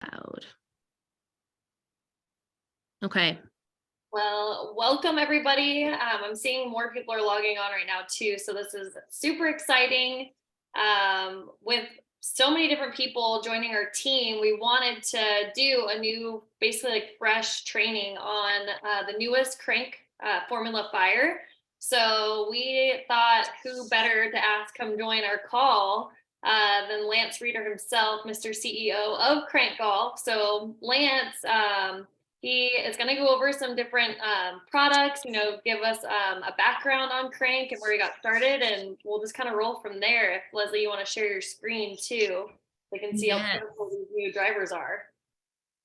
Loud. Okay. Well, welcome everybody. I'm seeing more people are logging on right now too. So this is super exciting. With so many different people joining our team, we wanted to do a new, basically like fresh training on the newest Crank Formula Fire. So we thought who better to ask come join our call than Lance Reeder himself, Mr. CEO of Krank Golf. So Lance, he is going to go over some different products, give us a background on Crank and where he got started, and we'll just kind of roll from there. If Leslie, you want to share your screen too, we can see how powerful these new drivers are.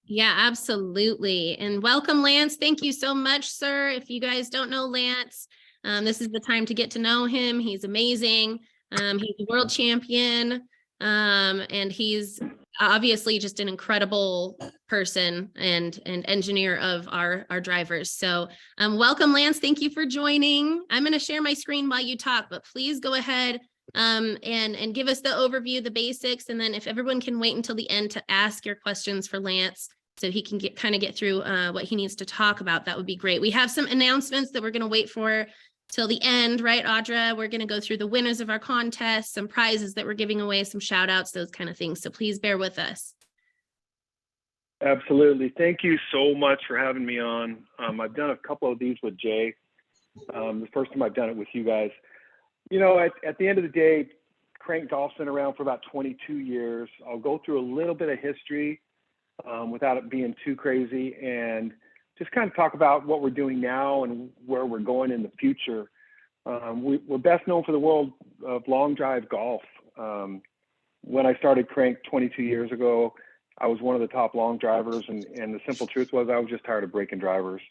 Yeah, absolutely. And welcome, Lance. Thank you so much, sir. If you guys don't know Lance, this is the time to get to know him. He's amazing. He's a world champion, and he's obviously just an incredible person and engineer of our drivers. So welcome, Lance. Thank you for joining. I'm going to share my screen while you talk, but please go ahead and give us the overview, the basics, and then if everyone can wait until the end to ask your questions for Lance so he can get through what he needs to talk about, that would be great. We have some announcements that we're going to wait for till the end, right, Audra? We're going to go through the winners of our contest, some prizes that we're giving away, some shout outs, those kind of things. So please bear with us. Absolutely. Thank you so much for having me on. I've done a couple of these with Jay. The first time I've done it with you guys. You know, at the end of the day, Krank Golf's been around for about 22 years. I'll go through a little bit of history without it being too crazy, and just kind of talk about what we're doing now and where we're going in the future. We're best known for the world of long drive golf. When I started Krank 22 years ago, I was one of the top long drivers, and the simple truth was I was just tired of breaking drivers.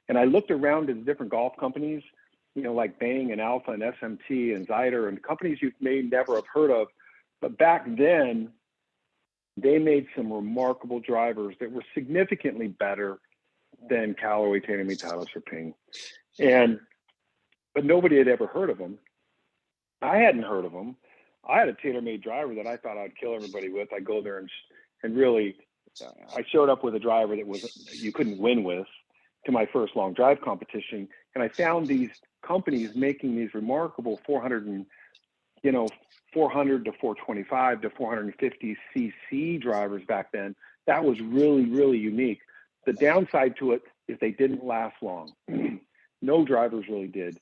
And I looked around at the different golf companies, you know, like Bang and Alpha and SMT and Zyder and companies you may never have heard of. But back then, they made some remarkable drivers that were significantly better than Callaway, TaylorMade, Titleist, or Ping. But nobody had ever heard of them. I hadn't heard of them. I had a TaylorMade driver that I thought I'd kill everybody with. I go there and really, I showed up with a driver that you couldn't win with to my first long drive competition. And I found these companies making these remarkable 400 to 425 to 450 cc drivers back then. That was really, really unique. The downside to it is they didn't last long. No drivers really did.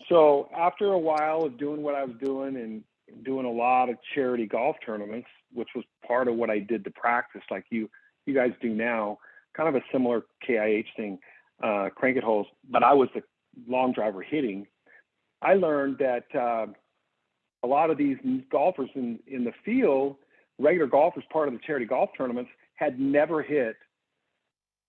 So after a while of doing what I was doing and doing a lot of charity golf tournaments, which was part of what I did to practice, like you guys do now, kind of a similar KIH thing, crank it holes, but I was the long driver hitting. I learned that a lot of these golfers in the field, regular golfers, part of the charity golf tournaments, had never hit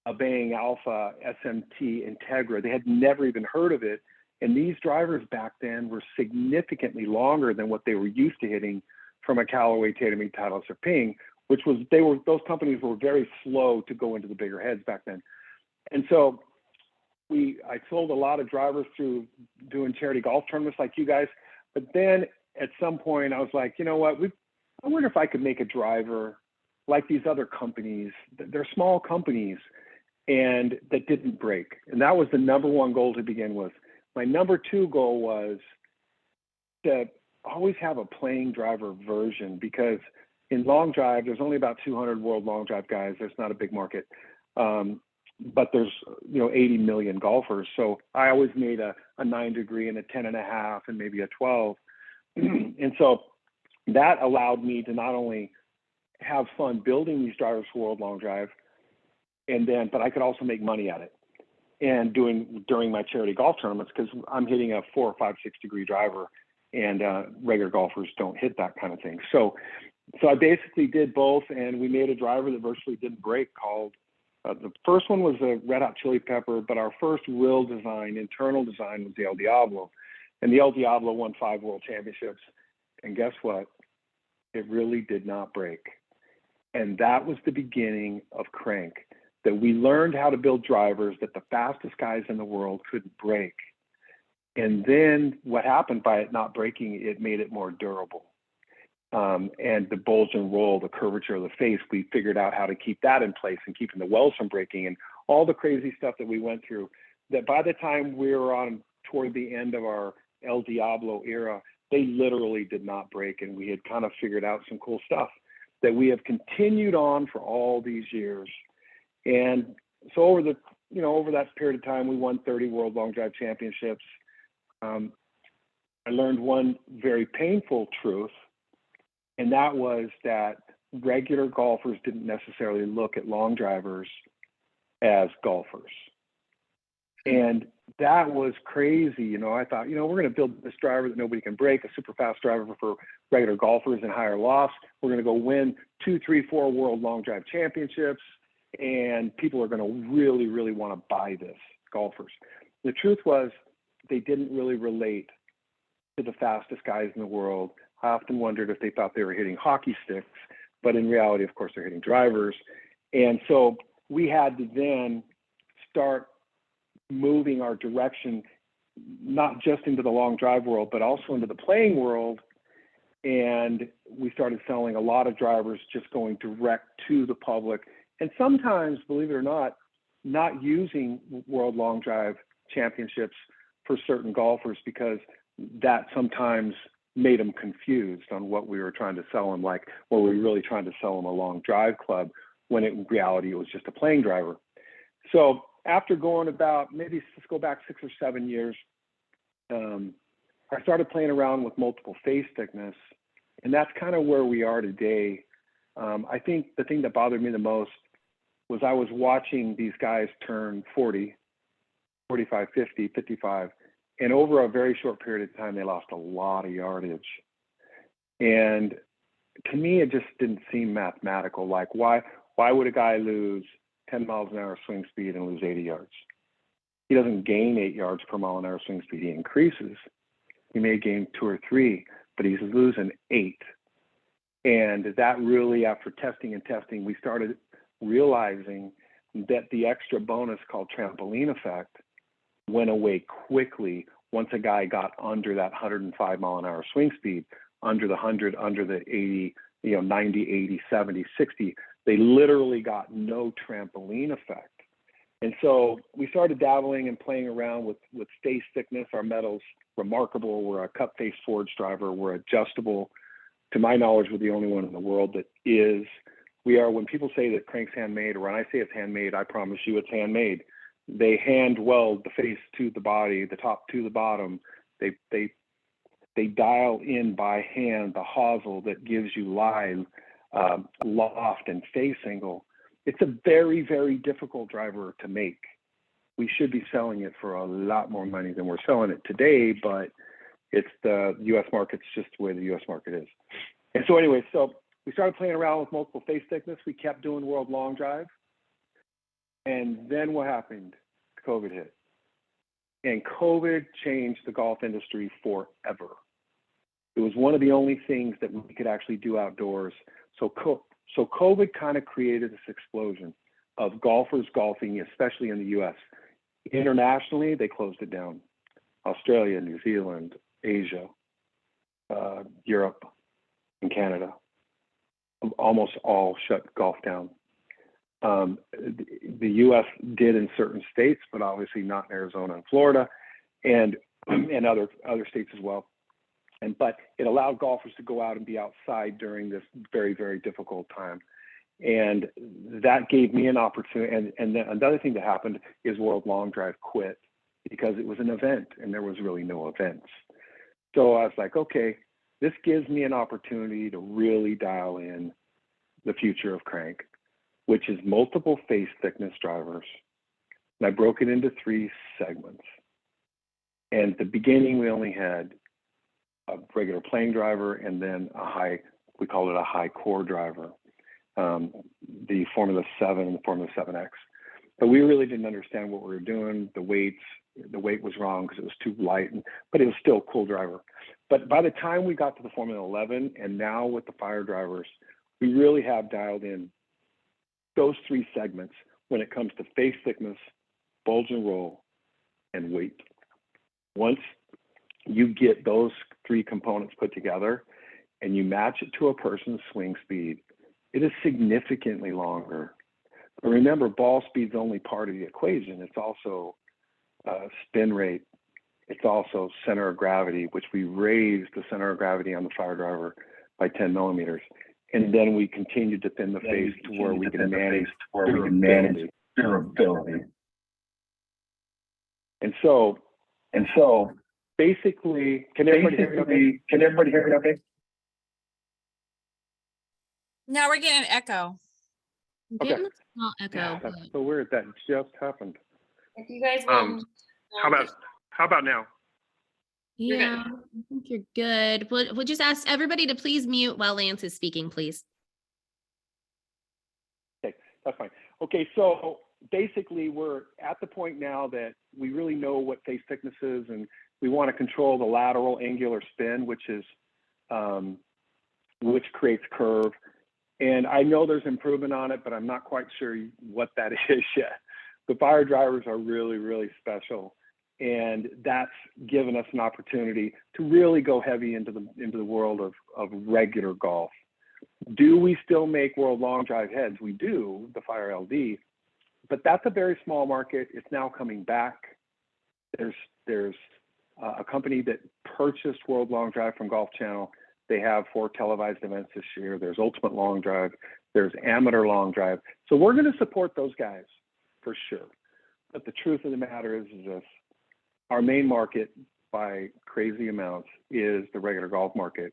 a Bang, Alpha, SMT, Integra. They had never even heard of it. And these drivers back then were significantly longer than what they were used to hitting from a Callaway, TaylorMade, Titleist, or Ping, those companies were very slow to go into the bigger heads back then. And so I sold a lot of drivers through doing charity golf tournaments like you guys. But then at some point I was like, you know what, I wonder if I could make a driver like these other companies. They're small companies and that didn't break. And that was the number one goal to begin with. My number two goal was to always have a playing driver version, because in long drive, there's only about 200 world long drive guys. There's not a big market. But there's 80 million golfers. So I always made a 9 degree and a 10.5 and maybe a 12. And so that allowed me to not only have fun building these drivers for world long drive, but I could also make money at it and during my charity golf tournaments, because I'm hitting a 4 or 5, 6 degree driver, and regular golfers don't hit that kind of thing. So I basically did both, and we made a driver that virtually didn't break called, the first one was a Red Hot Chili Pepper, but our first real design, internal design, was the El Diablo. And the El Diablo won 5 world championships. And guess what? It really did not break. And that was the beginning of Krank, that we learned how to build drivers that the fastest guys in the world couldn't break. And then what happened by it not breaking, it made it more durable. and the bulge and roll, the curvature of the face, we figured out how to keep that in place and keeping the wells from breaking and all the crazy stuff that we went through, that by the time we were on toward the end of our El Diablo era, they literally did not break. And we had kind of figured out some cool stuff that we have continued on for all these years. And so over that period of time, we won 30 World Long Drive Championships. I learned one very painful truth, and that was that regular golfers didn't necessarily look at long drivers as golfers. And that was crazy. I thought, we're going to build this driver that nobody can break, a super fast driver for regular golfers and higher lofts. We're going to go win 2, 3, 4 World Long Drive Championships, and people are going to really, really want to buy this, golfers. The truth was, they didn't really relate to the fastest guys in the world. I often wondered if they thought they were hitting hockey sticks, but in reality, of course, they're hitting drivers. And so we had to then start moving our direction, not just into the long drive world, but also into the playing world. And we started selling a lot of drivers just going direct to the public. And sometimes, believe it or not using World Long Drive Championships for certain golfers, because that sometimes made them confused on what we were trying to sell them. Like, were we really trying to sell them a long drive club when in reality it was just a playing driver? So after going about, maybe let's go back 6 or 7 years, I started playing around with multiple face thickness, and that's kind of where we are today. I think the thing that bothered me the most was I was watching these guys turn 40, 45, 50, 55, and over a very short period of time, they lost a lot of yardage. And to me, it just didn't seem mathematical. Like, why would a guy lose 10 miles an hour swing speed and lose 80 yards? He doesn't gain 8 yards per mile an hour swing speed. He increases. He may gain 2 or 3, but he's losing 8. And that really, after testing, we started realizing that the extra bonus called trampoline effect went away quickly once a guy got under that 105 mile an hour swing speed, under the 100, under the 80, 90, 80, 70, 60. They literally got no trampoline effect. And so we started dabbling and playing around with face thickness. Our metal's remarkable. We're a cup face forged driver. We're adjustable. To my knowledge, we're the only one in the world that is. We are, when people say that Krank's handmade, or when I say it's handmade, I promise you it's handmade. They hand weld the face to the body, the top to the bottom. They dial in by hand the hosel that gives you line, loft, and face angle. It's a very, very difficult driver to make. We should be selling it for a lot more money than we're selling it today, but it's the U.S. market's just the way the U.S. market is. And so anyway, so we started playing around with multiple face thickness. We kept doing World Long Drive. And then what happened? COVID hit. And COVID changed the golf industry forever. It was one of the only things that we could actually do outdoors. So COVID kind of created this explosion of golfers golfing, especially in the U.S. Internationally, they closed it down. Australia, New Zealand, Asia, Europe, and Canada almost all shut golf down. The U.S. did in certain states, but obviously not in Arizona and Florida, and other states as well. But it allowed golfers to go out and be outside during this very, very difficult time. And that gave me an opportunity. And then another thing that happened is World Long Drive quit because it was an event and there was really no events. So I was like, okay, this gives me an opportunity to really dial in the future of Krank, which is multiple face thickness drivers. And I broke it into 3 segments. And at the beginning, we only had a regular playing driver and then we call it a high core driver, the Formula 7 and the Formula 7X. But we really didn't understand what we were doing. The weight was wrong because it was too light, but it was still a cool driver. But by the time we got to the Formula 11 and now with the fire drivers, we really have dialed in those 3 segments when it comes to face thickness, bulge and roll, and weight. Once you get those 3 components put together, and you match it to a person's swing speed, it is significantly longer. But remember, ball speed is only part of the equation. It's also spin rate. It's also center of gravity, which we raised the center of gravity on the fire driver by 10 millimeters. And then we continue to thin the face to where we can manage durability. And so basically, can everybody hear me okay? Okay? Now we're getting an echo. Okay. Getting a small echo. Yeah, that's but- so weird. That just happened. If you guys will, How about now? You're good. Yeah, I think you're good. We'll just ask everybody to please mute while Lance is speaking, please. Okay, that's fine. Okay, so basically we're at the point now that we really know what face thickness is, and we want to control the lateral angular spin, which creates curve. And I know there's improvement on it, but I'm not quite sure what that is yet. The fire drivers are really, really special. And that's given us an opportunity to really go heavy into the world of regular golf. Do we still make world long drive heads? We do, the Fire LD, but that's a very small market. It's now coming back. There's a company that purchased World Long Drive from Golf Channel. They have 4 televised events this year. There's Ultimate Long Drive. There's Amateur Long Drive. So we're going to support those guys for sure. But the truth of the matter is this. Our main market by crazy amounts is the regular golf market.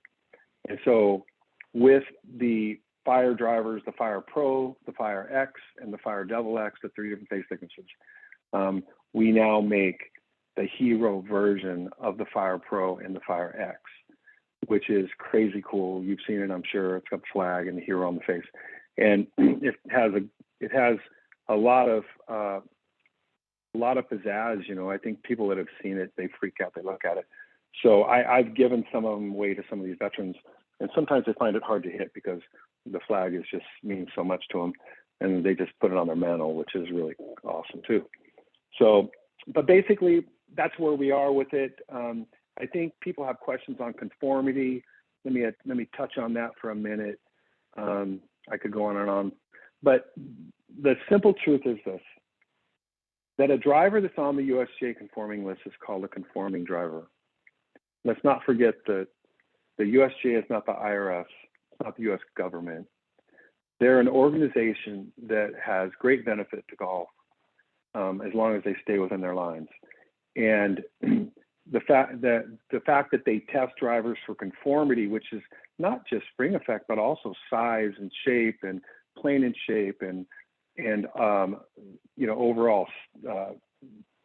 And so with the Fire drivers, the Fire Pro, the Fire X, and the Fire Devil X, the 3 different face thicknesses, we now make the hero version of the Fire Pro and the Fire X, which is crazy cool. You've seen it, I'm sure. It's got the flag and the hero on the face. And it has a lot of pizzazz, you know. I think people that have seen it, they freak out, they look at it. So I've given some of them away to some of these veterans, and sometimes they find it hard to hit because the flag is just means so much to them, and they just put it on their mantle, which is really awesome too. So, but basically that's where we are with it. I think people have questions on conformity. Let me touch on that for a minute. I could go on and on, but the simple truth is this: that a driver that's on the USGA conforming list is called a conforming driver. Let's not forget that the USGA is not the IRS, it's not the US government. They're an organization that has great benefit to golf as long as they stay within their lines. And the fact that they test drivers for conformity, which is not just spring effect, but also size and shape and plane and shape and you know, overall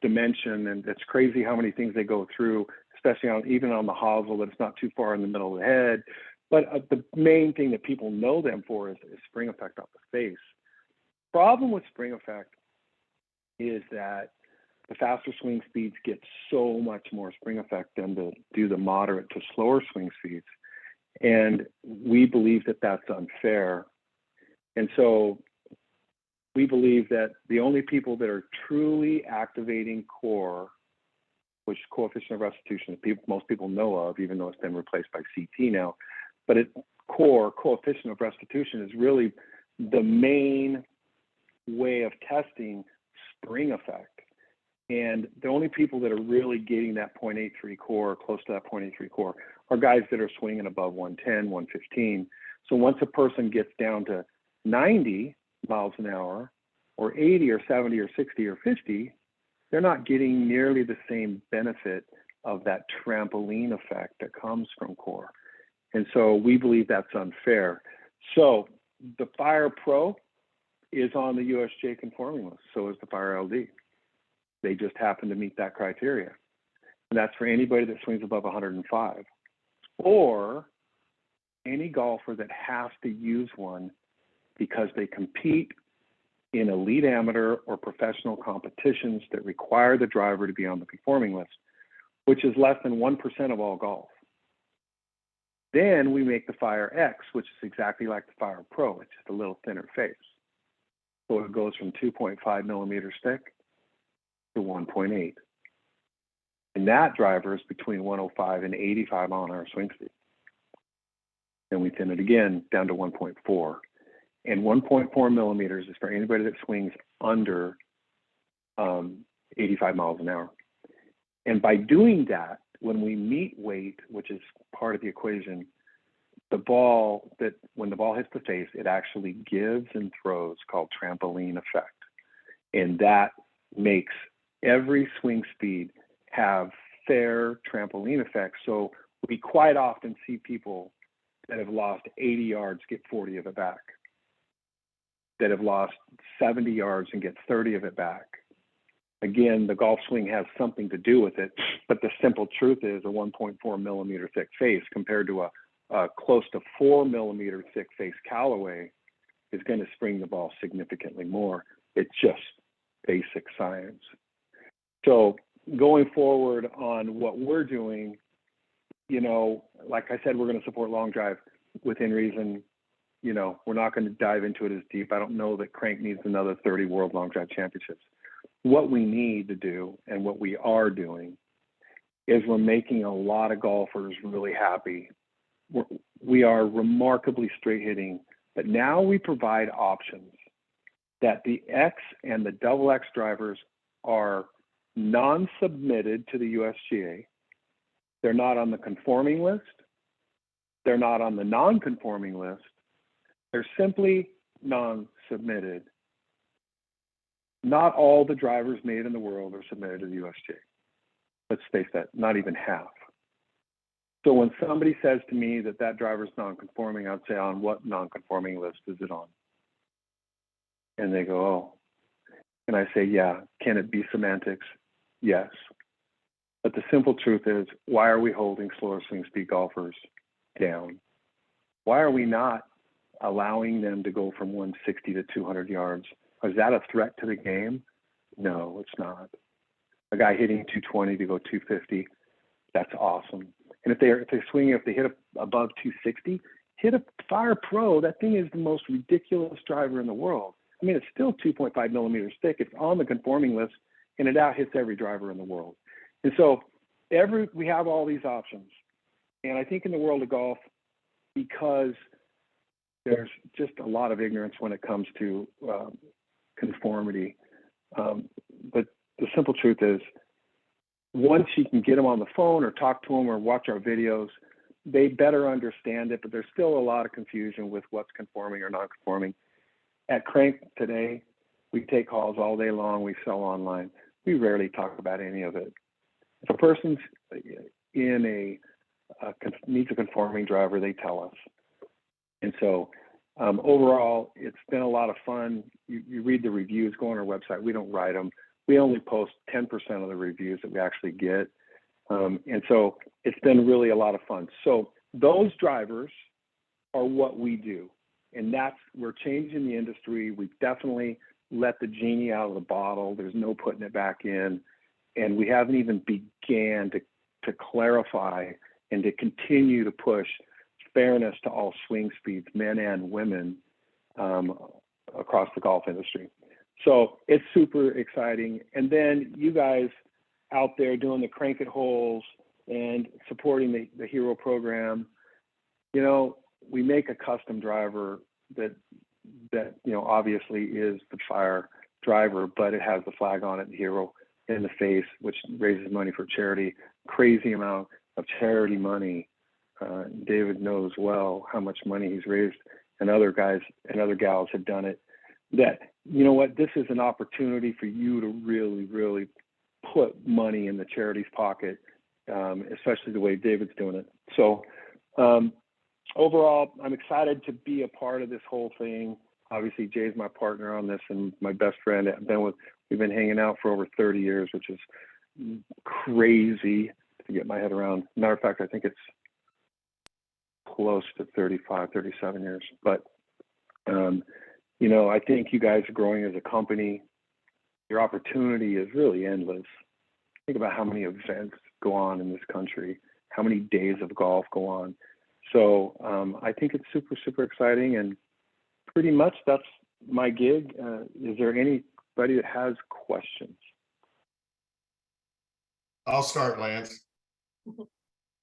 dimension. And it's crazy how many things they go through, especially even on the hosel, that it's not too far in the middle of the head. But the main thing that people know them for is spring effect off the face. Problem with spring effect is that the faster swing speeds get so much more spring effect than the moderate to slower swing speeds. And we believe that that's unfair. And so we believe that the only people that are truly activating core, which coefficient of restitution, most people know of, even though it's been replaced by CT now, but core coefficient of restitution is really the main way of testing spring effect. And the only people that are really getting that 0.83 core, close to that 0.83 core, are guys that are swinging above 110, 115. So once a person gets down to 90 miles an hour, or 80 or 70 or 60 or 50, they're not getting nearly the same benefit of that trampoline effect that comes from core. And so we believe that's unfair. So the Fire Pro is on the USGA conforming list, so is the Fire LD. They just happen to meet that criteria. And that's for anybody that swings above 105, or any golfer that has to use one because they compete in elite amateur or professional competitions that require the driver to be on the conforming list, which is less than 1% of all golf. Then we make the Fire X, which is exactly like the Fire Pro. It's just a little thinner face. So it goes from 2.5 millimeters thick to 1.8. And that driver is between 105 and 85 mile an hour swing speed. Then we thin it again down to 1.4. And 1.4 millimeters is for anybody that swings under 85 miles an hour. And by doing that, when we meet weight, which is part of the equation, the ball, that when the ball hits the face, it actually gives and throws, called trampoline effect. And that makes every swing speed have fair trampoline effect. So we quite often see people that have lost 80 yards get 40 of it back, that have lost 70 yards and get 30 of it back. Again, the golf swing has something to do with it, but the simple truth is a 1.4 millimeter thick face compared to a close to 4 millimeter thick face Callaway is going to spring the ball significantly more. It's just basic science. So going forward on what we're doing, you know, like I said, we're going to support long drive within reason. You know, we're not going to dive into it as deep. I don't know that Krank needs another 30 World Long Drive Championships. What we need to do, and what we are doing, is we're making a lot of golfers really happy. We are remarkably straight hitting, but now we provide options that the X and the double X drivers are non-submitted to the USGA. They're not on the conforming list. They're not on the non-conforming list. They're simply non-submitted. Not all the drivers made in the world are submitted to the USGA. Let's face that, not even half. So when somebody says to me that that driver's non-conforming, I'd say, on what non-conforming list is it on? And they go, oh. And I say, yeah. Can it be semantics? Yes. But the simple truth is, why are we holding slower swing speed golfers down? Why are we not allowing them to go from 160 to 200 yards? Is that a threat to the game? No, it's not. A guy hitting 220 to go 250, that's awesome. And if they're swinging, if they hit above 260, hit a Fire Pro. That thing is the most ridiculous driver in the world. I mean, it's still 2.5 millimeters thick. It's on the conforming list, and it out hits every driver in the world. And so we have all these options. And I think in the world of golf, because there's just a lot of ignorance when it comes to conformity. But the simple truth is, once you can get them on the phone or talk to them or watch our videos, they better understand it, but there's still a lot of confusion with what's conforming or non-conforming. At Krank today, we take calls all day long, we sell online. We rarely talk about any of it. If a person's in needs a conforming driver, they tell us. And so overall, it's been a lot of fun. You read the reviews, go on our website. We don't write them. We only post 10% of the reviews that we actually get. And so it's been really a lot of fun. So those drivers are what we do. And we're changing the industry. We've definitely let the genie out of the bottle. There's no putting it back in. And we haven't even began to clarify and to continue to push fairness to all swing speeds, men and women, across the golf industry. So it's super exciting. And then you guys out there doing the Crank It holes and supporting the Hero program, you know, we make a custom driver that you know, obviously is the Fire driver, but it has the flag on it, the Hero in the face, which raises money for charity. Crazy amount of charity money. David knows well how much money he's raised, and other guys and other gals have done it. That, you know what, this is an opportunity for you to really, really put money in the charity's pocket, especially the way David's doing it. So overall, I'm excited to be a part of this whole thing. Obviously, Jay's my partner on this and my best friend. We've been hanging out for over 30 years, which is crazy to get my head around. Matter of fact, I think it's close to 35, 37 years. But, you know, I think you guys are growing as a company. Your opportunity is really endless. Think about how many events go on in this country, how many days of golf go on. So I think it's super, super exciting. And pretty much that's my gig. Is there anybody that has questions? I'll start, Lance.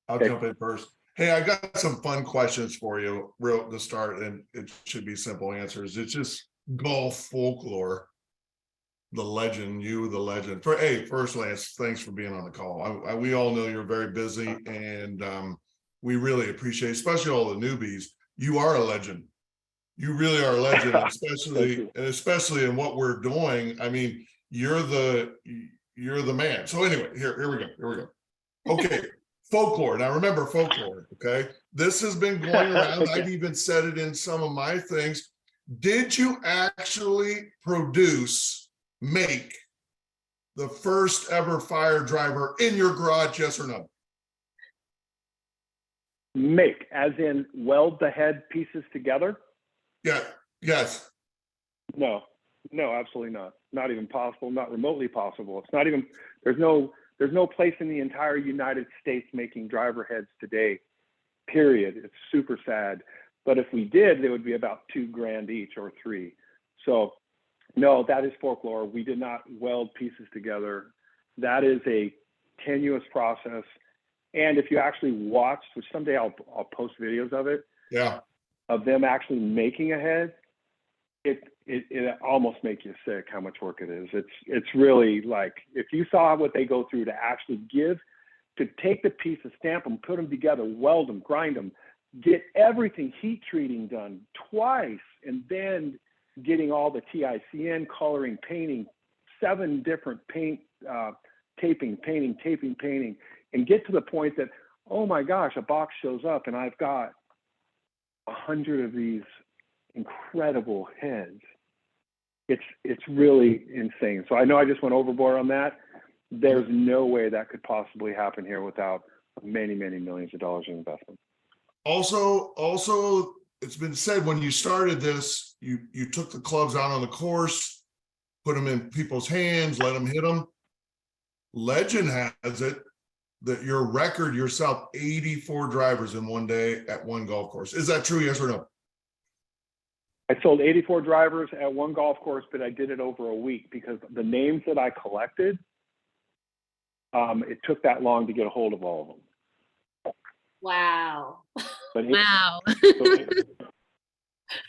I'll Okay. jump in first. Hey, I got some fun questions for you real to start, and it should be simple answers. It's just golf folklore. The legend, you, the legend. First, Lance, thanks for being on the call. We all know you're very busy, and we really appreciate, especially all the newbies. You are a legend. You really are a legend, especially in what we're doing. I mean, you're the man. So anyway, here we go. Okay, folklore. Now remember folklore. Okay, this has been going around. Okay. I've even said it in some of my things. Did you actually make the first ever fire driver in your garage? Yes or no? Make, as in weld the head pieces together? Yeah. Yes. No, absolutely not. Not even possible, not remotely possible. It's not even, there's no place in the entire United States making driver heads today, period. It's super sad. But if we did, they would be about $2,000 each or $3,000. So no, that is folklore. We did not weld pieces together. That is a tenuous process. And if you actually watched, which someday I'll post videos of it, Yeah. of them actually making a head, it almost makes you sick how much work it is. It's really like, if you saw what they go through to actually to take the pieces, stamp them, put them together, weld them, grind them, get everything, heat treating done twice, and then getting all the TICN, coloring, painting, 7 different painting, and get to the point that, oh my gosh, a box shows up and I've got 100 of these incredible heads. It's really insane. So I know I just went overboard on that. There's no way that could possibly happen here without many, many millions of dollars in investment. Also, it's been said when you started this, you took the clubs out on the course, put them in people's hands, let them hit them. Legend has it that your record yourself, 84 drivers in one day at one golf course. Is that true? Yes or no? I sold 84 drivers at one golf course, but I did it over a week because the names that I collected, it took that long to get a hold of all of them. Wow. Wow.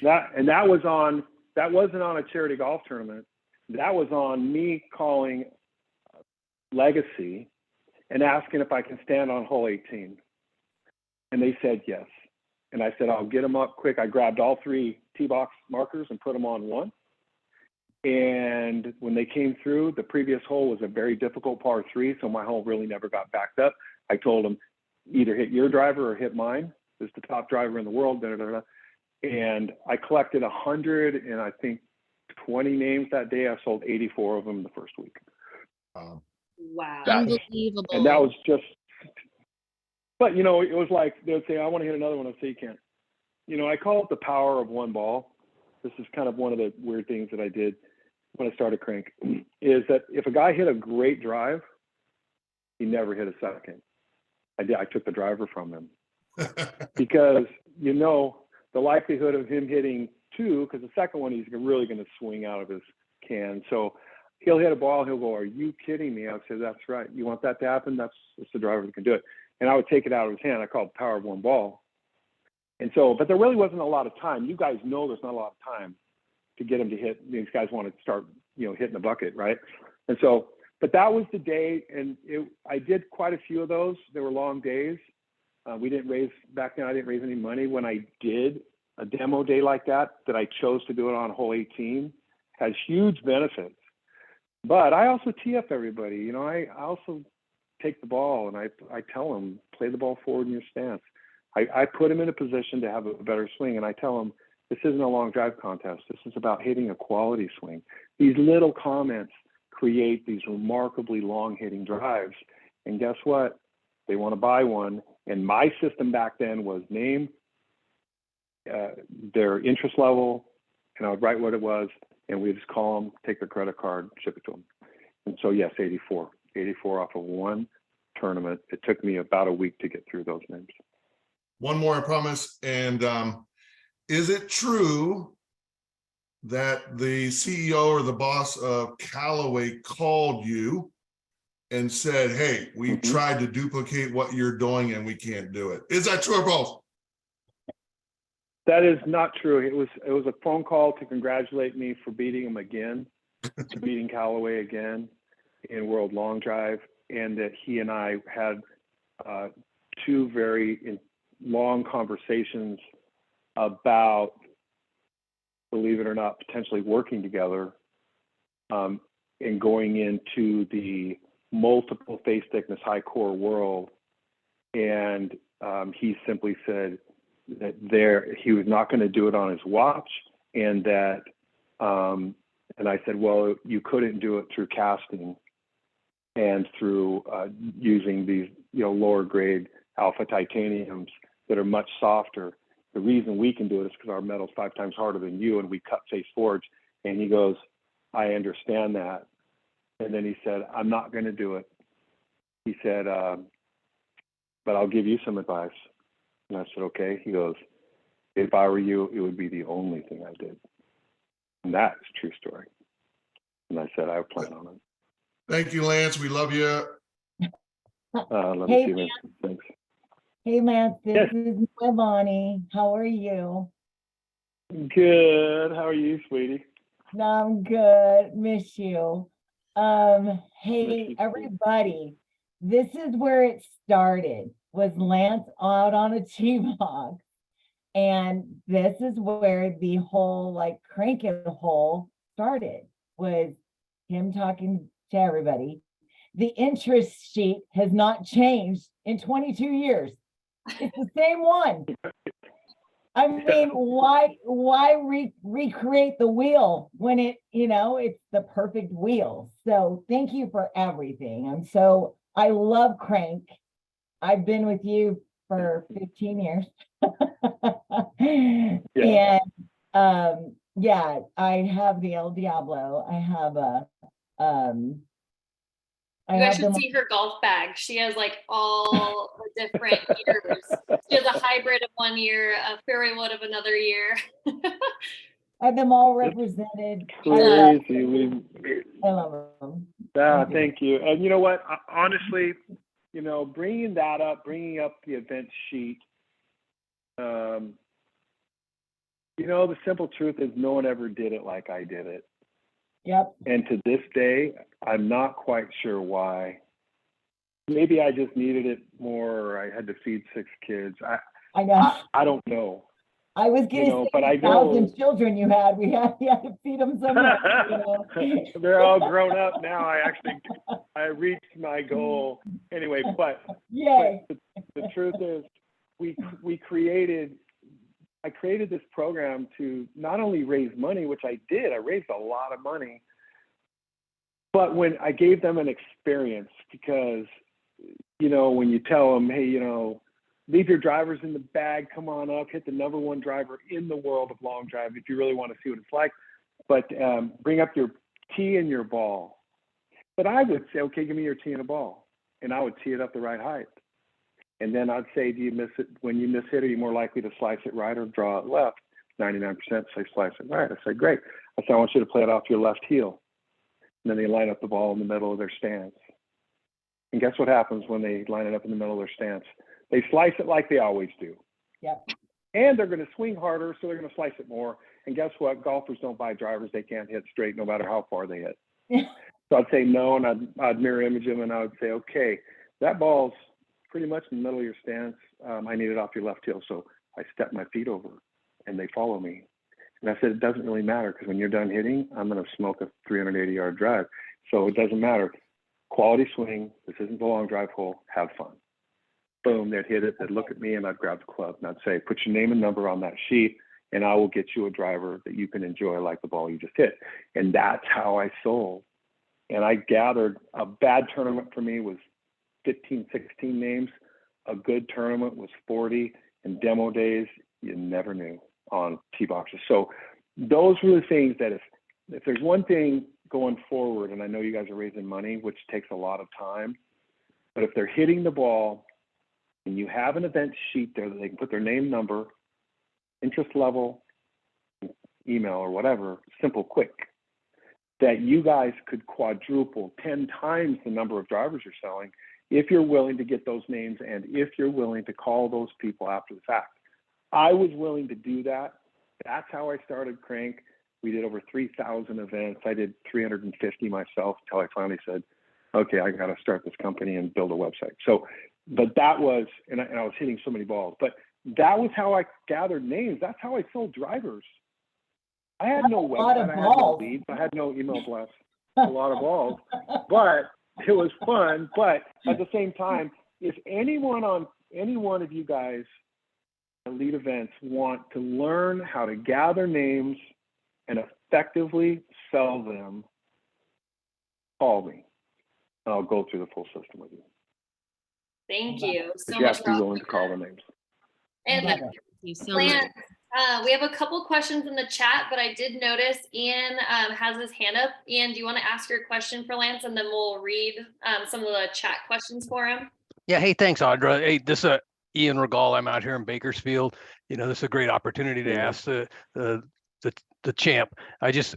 that wasn't on a charity golf tournament. That was on me calling Legacy and asking if I can stand on hole 18. And they said yes. And I said, I'll get them up quick. I grabbed all 3 tee box markers and put them on one. And when they came through, the previous hole was a very difficult par 3. So my hole really never got backed up. I told them, either hit your driver or hit mine. It's the top driver in the world. And I collected 100 and I think 20 names that day. I sold 84 of them the first week. Wow. Unbelievable. And that was just, but it was like, they would say, I want to hit another one. I'd say, you can't. I call it the power of one ball. This is kind of one of the weird things that I did when I started Krank, is that if a guy hit a great drive, he never hit a second. I took the driver from him because, the likelihood of him hitting 2, because the second one, he's really going to swing out of his can. So he'll hit a ball. He'll go, are you kidding me? I would say, that's right. You want that to happen? That's the driver that can do it. And I would take it out of his hand. I call it the power of one ball. And so, but there really wasn't a lot of time. You guys know there's not a lot of time to get him to hit. These guys want to start, hitting the bucket, right? And so, but that was the day. And I did quite a few of those. There were long days. We didn't raise, back then I didn't raise any money. When I did a demo day like that I chose to do it on hole 18, has huge benefits. But I also tee up everybody. I also take the ball and I tell them, play the ball forward in your stance. I put them in a position to have a better swing, and I tell them, this isn't a long drive contest. This is about hitting a quality swing. These little comments create these remarkably long hitting drives. And guess what? They want to buy one. And my system back then was name, their interest level, and I would write what it was, and we just call them, take their credit card, ship it to them. And so yes, 84 off of one tournament. It took me about a week to get through those names. One more, I promise. And is it true that the CEO or the boss of Callaway called you and said, hey, we Mhm. tried to duplicate what you're doing and we can't do it. Is that true or false? That is not true. It was a phone call to congratulate me for beating him again, to beating Callaway again in World Long Drive, and that he and I had two very long conversations about, believe it or not, potentially working together and going into the multiple face thickness high core world. And he simply said that he was not going to do it on his watch, and that and I said, well, you couldn't do it through casting and through using these lower grade alpha titaniums that are much softer. The reason we can do it is because our metal's 5 times harder than you, and we cut face forge. And he goes, I understand that. And then he said, I'm not going to do it. He said, but I'll give you some advice. And I said, okay. He goes, if I were you, it would be the only thing I did. And that's a true story. And I said, I plan on it. Thank you, Lance. We love you. Let Hey, me see, man. Thanks. Hey, Lance, this Yes. is Giovanni. How are you? Good. How are you, sweetie? I'm good. Miss you. Miss Hey, you too. everybody. This is where it started. Was Lance out on a T-Box? And this is where the whole crank it hole started, was him talking to everybody. The interest sheet has not changed in 22 years. It's the same one. I mean, why recreate the wheel when it's the perfect wheel? So thank you for everything. I love Crank. I've been with you for 15 years. Yeah. And yeah, I have the El Diablo. I have You guys should see her golf bag. She has all the different years. She has a hybrid of 1 year, a fairway wood of another year. I have them all represented. Crazy. I love them. Thank you. And you know what? Honestly, bringing up the event sheet, the simple truth is no one ever did it like I did it. Yep. And to this day, I'm not quite sure why. Maybe I just needed it more, or I had to feed 6 kids. I know. I don't know. I was going to say but I 1,000 know children you had. You had to feed them somehow. They're all grown up now. I reached my goal anyway. But Yay. But the truth is, I created this program to not only raise money, which I did. I raised a lot of money, but when I gave them an experience, because when you tell them, hey, leave your drivers in the bag, come on up, hit the #1 driver in the world of long drive if you really want to see what it's like, but bring up your tee and your ball. But I would say, okay, give me your tee and a ball, and I would tee it up the right height. And then I'd say, do you miss it? When you miss it, are you more likely to slice it right or draw it left? 99% say slice it right. I said, great. I said, I want you to play it off your left heel. And then they line up the ball in the middle of their stance. And guess what happens when they line it up in the middle of their stance? They slice it like they always do. Yep. And they're going to swing harder, so they're going to slice it more. And guess what? Golfers don't buy drivers they can't hit straight no matter how far they hit. So I'd say no, and I'd mirror image them, and I would say, okay, that ball's pretty much in the middle of your stance. I need it off your left heel. So I step my feet over, and they follow me. And I said, it doesn't really matter, because when you're done hitting, I'm going to smoke a 380-yard drive. So it doesn't matter. Quality swing. This isn't the long drive hole. Have fun. Boom, they'd hit it. They'd look at me, and I'd grab the club, and I'd say, put your name and number on that sheet, and I will get you a driver that you can enjoy like the ball you just hit. And that's how I sold. And I gathered a bad tournament for me was 15, 16 names. A good tournament was 40, and demo days, you never knew on tee boxes. So those were the things that if there's one thing going forward, and I know you guys are raising money, which takes a lot of time, but if they're hitting the ball and you have an event sheet there that they can put their name, number, interest level, email, or whatever, simple, quick, that you guys could quadruple 10 times the number of drivers you're selling if you're willing to get those names and if you're willing to call those people after the fact. I was willing to do that. That's how I started Krank. We did over 3,000 events. I did 350 myself until I finally said, okay, I got to start this company and build a website. So, but that was, and I was hitting so many balls, but that was how I gathered names. That's how I sold drivers. I had no website, I had no leads, I had no email blasts, a lot of balls, but it was fun. But at the same time, if any one of you guys at Lead Events want to learn how to gather names and effectively sell them, call me. I'll go through the full system with you. Thank you But so you much. have to be willing to call the names. And Love it. Thank you so much. Lance, we have a couple questions in the chat, but I did notice Ian has his hand up. Ian, do you want to ask your question for Lance, and then we'll read some of the chat questions for him? Yeah. Hey, thanks, Audra. Hey, this is Ian Regal. I'm out here in Bakersfield. You know, this is a great opportunity to ask the champ. I just,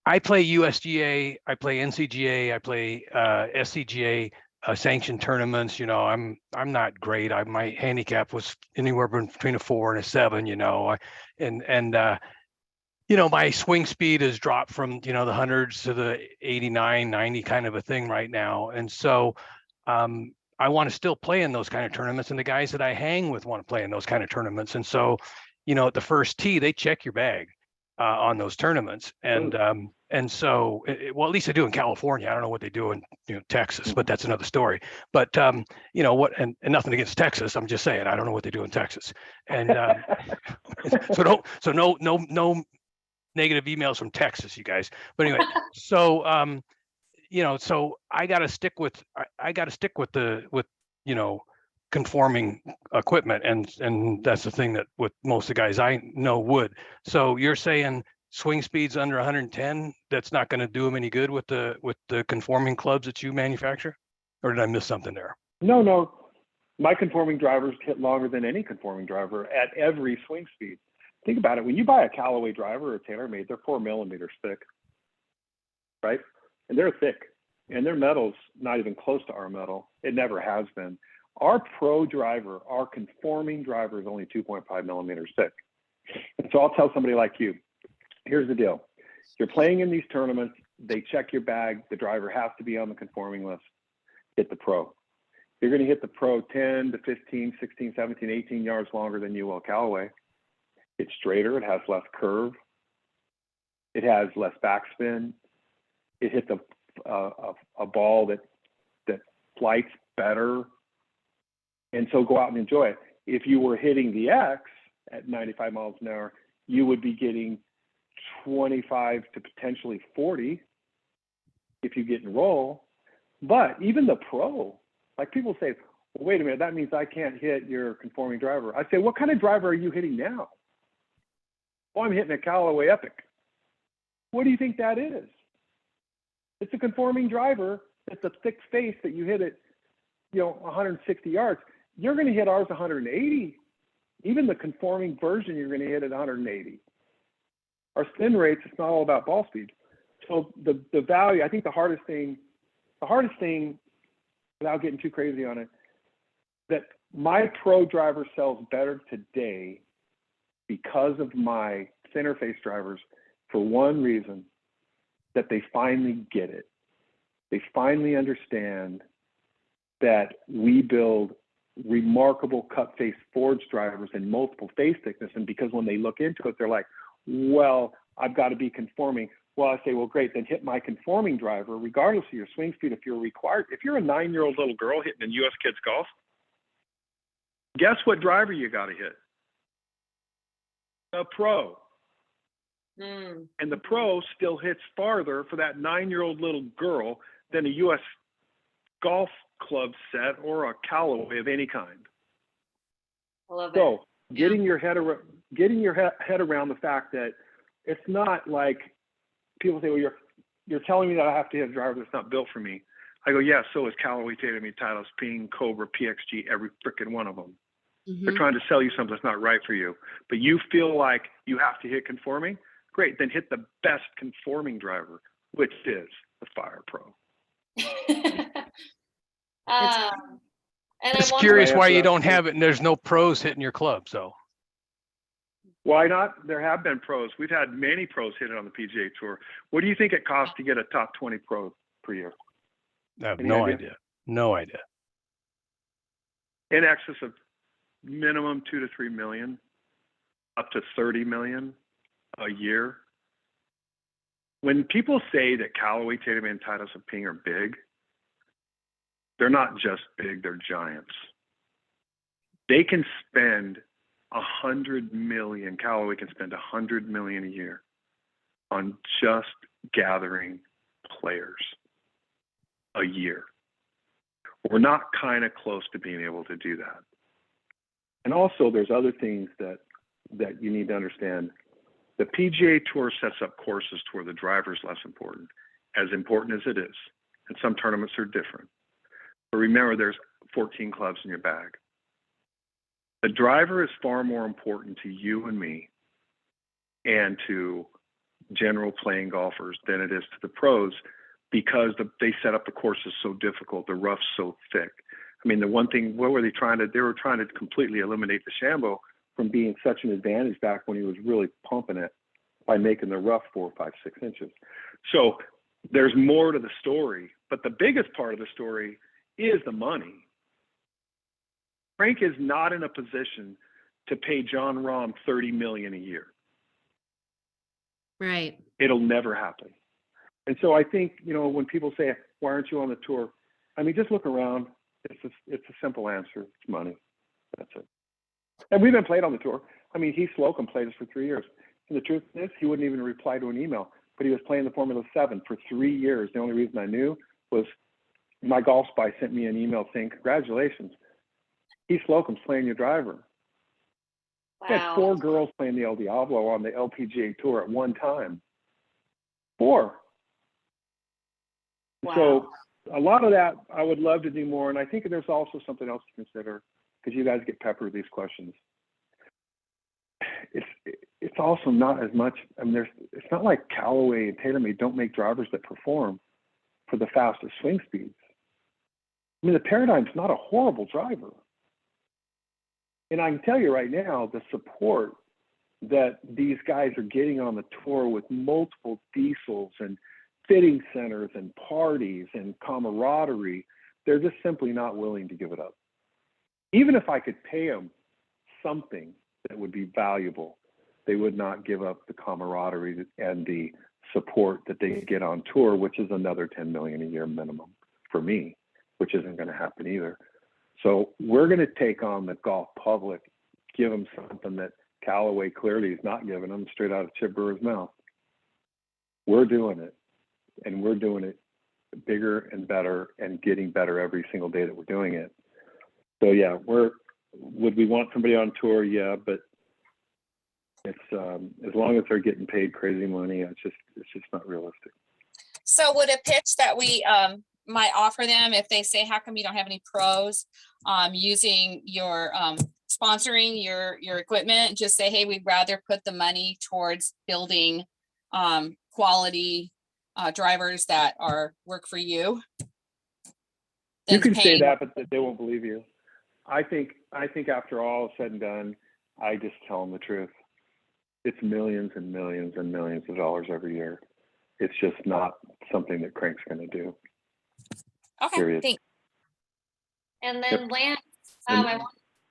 I play USGA, I play NCGA, I play SCGA sanctioned tournaments. I'm not great. My handicap was anywhere between a 4 and a 7. My swing speed has dropped from the hundreds to the 89, 90 kind of a thing right now. And so I want to still play in those kind of tournaments, and the guys that I hang with want to play in those kind of tournaments. And so, at the first tee, they check your bag on those tournaments. And so, well, at least they do in California. I don't know what they do in Texas, but that's another story. But and nothing against Texas. I'm just saying I don't know what they do in Texas. And so no negative emails from Texas, you guys. But anyway, so so I got to stick with conforming equipment, and that's the thing that with most of the guys I know would. So you're saying swing speeds under 110, that's not going to do them any good with the conforming clubs that you manufacture? Or did I miss something there? No. My conforming drivers hit longer than any conforming driver at every swing speed. Think about it. When you buy a Callaway driver or TaylorMade, they're 4 millimeters thick, right? And they're thick, and their metal's not even close to our metal. It never has been. Our pro driver, our conforming driver, is only 2.5 millimeters thick. And so I'll tell somebody like you, here's the deal. You're playing in these tournaments, they check your bag, the driver has to be on the conforming list. Hit the pro. You're going to hit the pro 10 to 15, 16, 17, 18 yards longer than you will Callaway. It's straighter, it has less curve, it has less backspin, it hits a ball that flights better. And so go out and enjoy it. If you were hitting the X at 95 miles an hour, you would be getting 25 to potentially 40 if you get in roll. But even the pro, like people say, well, wait a minute, that means I can't hit your conforming driver. I say, what kind of driver are you hitting now? Well, I'm hitting a Callaway Epic. What do you think that is? It's a conforming driver. It's a thick face that you hit at 160 yards. You're going to hit ours 180. Even the conforming version, you're going to hit at 180. Our spin rates, it's not all about ball speed. So the value, I think the hardest thing, without getting too crazy on it, that my pro driver sells better today because of my thinner face drivers for one reason, that they finally get it. They finally understand that we build remarkable cut face forged drivers in multiple face thickness. And because when they look into it, they're like, well, I've got to be conforming. Well, I say, well, great, then hit my conforming driver, regardless of your swing speed. If you're required, if you're a 9-year-old little girl hitting in US Kids Golf, guess what driver you got to hit? The pro. And the pro still hits farther for that 9-year-old little girl than a US golf club set or a Callaway of any kind. I love it. So getting your head around the fact that it's not like people say, well, you're telling me that I have to hit a driver that's not built for me. I go, yeah, so is Callaway, TaylorMade, Titleist, Ping, Cobra, PXG, every freaking one of them. They're trying to sell you something that's not right for you. But you feel like you have to hit conforming. Great, then hit the best conforming driver, which is the Fire Pro. And Just I want curious Right why after you that, don't have it and there's no pros hitting your club, so. Why not? There have been pros. We've had many pros hit it on the PGA Tour. What do you think it costs to get a top 20 pro per year? I have Any no idea? idea. No idea. In excess of minimum 2 to 3 million, up to 30 million a year. When people say that Callaway, TaylorMade, and Titleist of Ping are big, they're not just big, they're giants. They can spend 100 million, Callaway can spend 100 million a year on just gathering players a year. We're not kind of close to being able to do that. And also there's other things that you need to understand. The PGA Tour sets up courses to where the driver is less important as it is. And some tournaments are different. But remember, there's 14 clubs in your bag. The driver is far more important to you and me and to general playing golfers than it is to the pros, because they set up the courses so difficult, the rough's so thick. I mean, the one thing, what were they trying to, they were trying to completely eliminate the Shambo from being such an advantage back when he was really pumping it by making the rough 4, 5, 6 inches. So there's more to the story, but the biggest part of the story is the money. Krank is not in a position to pay John Rahm $30 million a year. Right. It'll never happen. And so I think, when people say, why aren't you on the tour? I mean, just look around. It's a simple answer. It's money. That's it. And we've been played on the tour. I mean, Heath Slocum played us for 3 years. And the truth is, he wouldn't even reply to an email, but he was playing the Formula 7 for 3 years. The only reason I knew was my golf spy sent me an email saying, congratulations, Heath Slocum's playing your driver. He had 4 girls playing the El Diablo on the LPGA Tour at one time. 4. Wow. So a lot of that, I would love to do more. And I think there's also something else to consider, because you guys get peppered with these questions. It's also not as much, it's not like Callaway and TaylorMade don't make drivers that perform for the fastest swing speeds. I mean, the Paradigm's not a horrible driver. And I can tell you right now, the support that these guys are getting on the tour with multiple diesels and fitting centers and parties and camaraderie, they're just simply not willing to give it up. Even if I could pay them something that would be valuable, they would not give up the camaraderie and the support that they get on tour, which is another 10 million a year minimum for me, which isn't going to happen either. So we're going to take on the golf public, give them something that Callaway clearly is not giving them, straight out of Chip Brewer's mouth. We're doing it, and we're doing it bigger and better and getting better every single day that we're doing it. So yeah, would we want somebody on tour? Yeah, but it's as long as they're getting paid crazy money, it's just not realistic. So would a pitch that we might offer them if they say, how come you don't have any pros using your sponsoring your equipment, just say, hey, we'd rather put the money towards building quality drivers that work for you. You can say that, but they won't believe you. I think after all is said and done, I just tell them the truth. It's millions and millions and millions of dollars every year. It's just not something that Krank's going to do. Okay, period. thanks. And then Lance,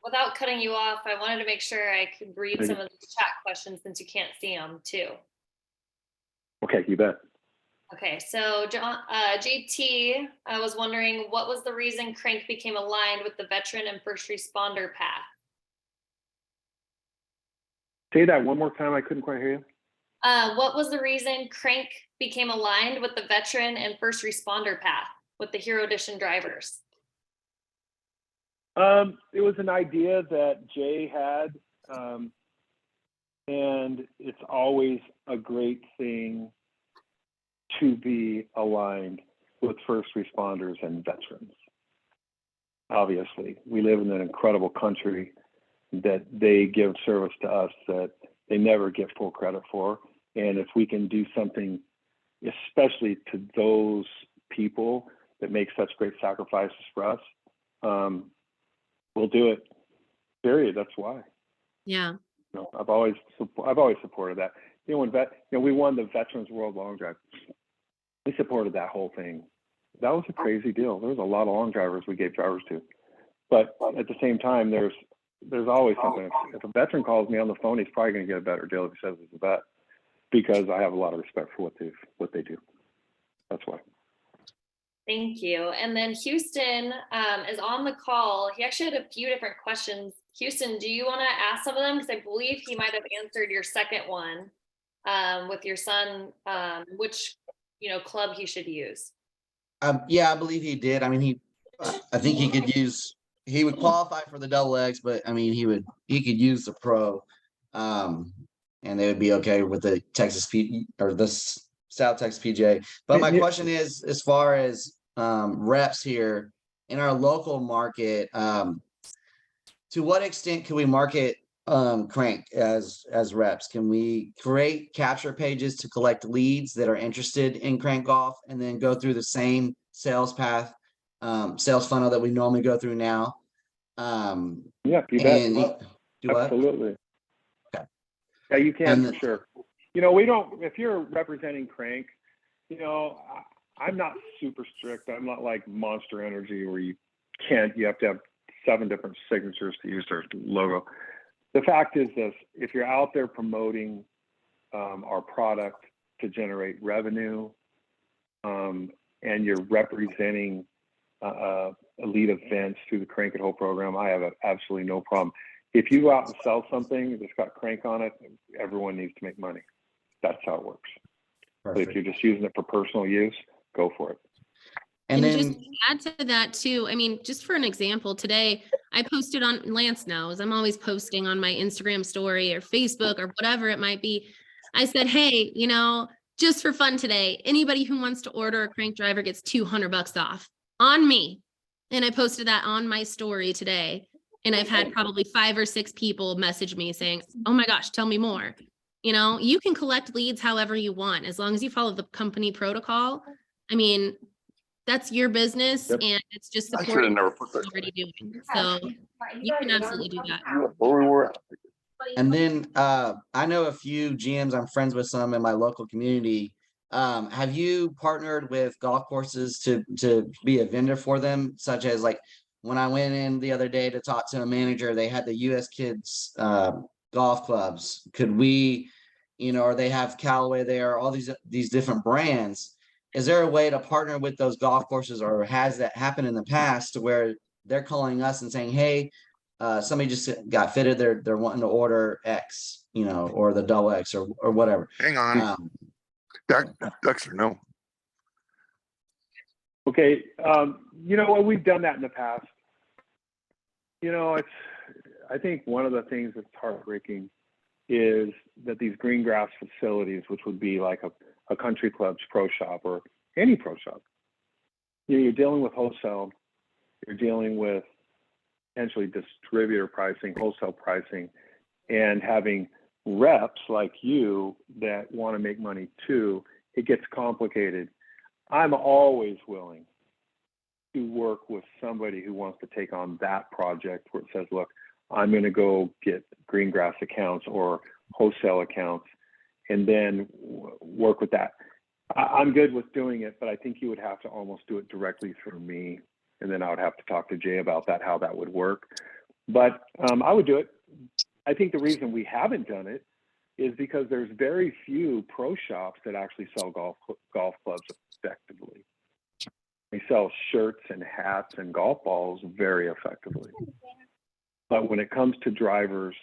without cutting you off, I wanted to make sure I could read some of the chat questions since you can't see them too. Okay, you bet. Okay, so JT was wondering, what was the reason Krank became aligned with the veteran and first responder path? Say that one more time. I couldn't quite hear you. What was the reason Krank became aligned with the veteran and first responder path with the Hero Edition drivers? It was an idea that Jay had, and it's always a great thing to be aligned with first responders and veterans. Obviously, we live in an incredible country that they give service to us that they never get full credit for. And if we can do something, especially to those people that make such great sacrifices for us, we'll do it. Period. That's why. Yeah. You know, I've always supported that. You know, when we won the Veterans World Long Drive, we supported that whole thing. That was a crazy deal. There was a lot of long drivers we gave drivers to, but at the same time, there's always something. If a veteran calls me on the phone, he's probably going to get a better deal if he says it's a vet, because I have a lot of respect for what they do. That's why. Thank you. And then Houston is on the call. He actually had a few different questions. Houston, do you want to ask some of them? Because I believe he might have answered your second one with your son, which club he should use. Yeah, I believe he did. I mean, I think he would qualify for the double X, but I mean, he could use the pro, and they would be okay with the South Texas PGA. But my question is, as far as reps here in our local market, to what extent can we market Krank as reps? Can we create capture pages to collect leads that are interested in Krank Golf and then go through the same sales path, sales funnel that we normally go through now? Yeah, you bet. Absolutely. Okay. Yeah, you can for sure. We don't, if you're representing Krank, I'm not super strict. I'm not like Monster Energy where you have to have 7 different signatures to use their logo. The fact is this: if you're out there promoting our product to generate revenue, and you're representing elite events through the Krank and Hole program, I have absolutely no problem. If you go out and sell something that's got Krank on it, everyone needs to make money. That's how it works. But if you're just using it for personal use, go for it. And then just to add to that too, I mean, just for an example, today I posted on, Lance knows, I'm always posting on my Instagram story or Facebook or whatever it might be. I said, hey, just for fun today, anybody who wants to order a Krank driver gets $200 off on me. And I posted that on my story today. And I've had probably 5 or 6 people message me saying, oh my gosh, tell me more. You can collect leads however you want, as long as you follow the company protocol. I mean, that's your business, and it's just supporting what you're already doing. So you can absolutely do that. And then I know a few GMs, I'm friends with some in my local community. Have you partnered with golf courses to be a vendor for them, such as like when I went in the other day to talk to a manager, they had the US Kids golf clubs. Could we, or they have Callaway there, all these different brands. Is there a way to partner with those golf courses, or has that happened in the past to where they're calling us and saying, hey, somebody just got fitted, they're wanting to order X, or the double X or whatever. Hang on. Dexter, no. Okay. We've done that in the past. I think one of the things that's heartbreaking is that these green grass facilities, which would be like a country club's pro shop or any pro shop, you're dealing with wholesale, you're dealing with potentially distributor pricing, wholesale pricing, and having reps like you that want to make money too. It gets complicated. I'm always willing to work with somebody who wants to take on that project where it says, look, I'm going to go get green grass accounts or wholesale accounts and then work with that. I'm good with doing it, but I think you would have to almost do it directly through me. And then I would have to talk to Jay about that, how that would work. But I would do it. I think the reason we haven't done it is because there's very few pro shops that actually sell golf clubs effectively. They sell shirts and hats and golf balls very effectively. But when it comes to drivers,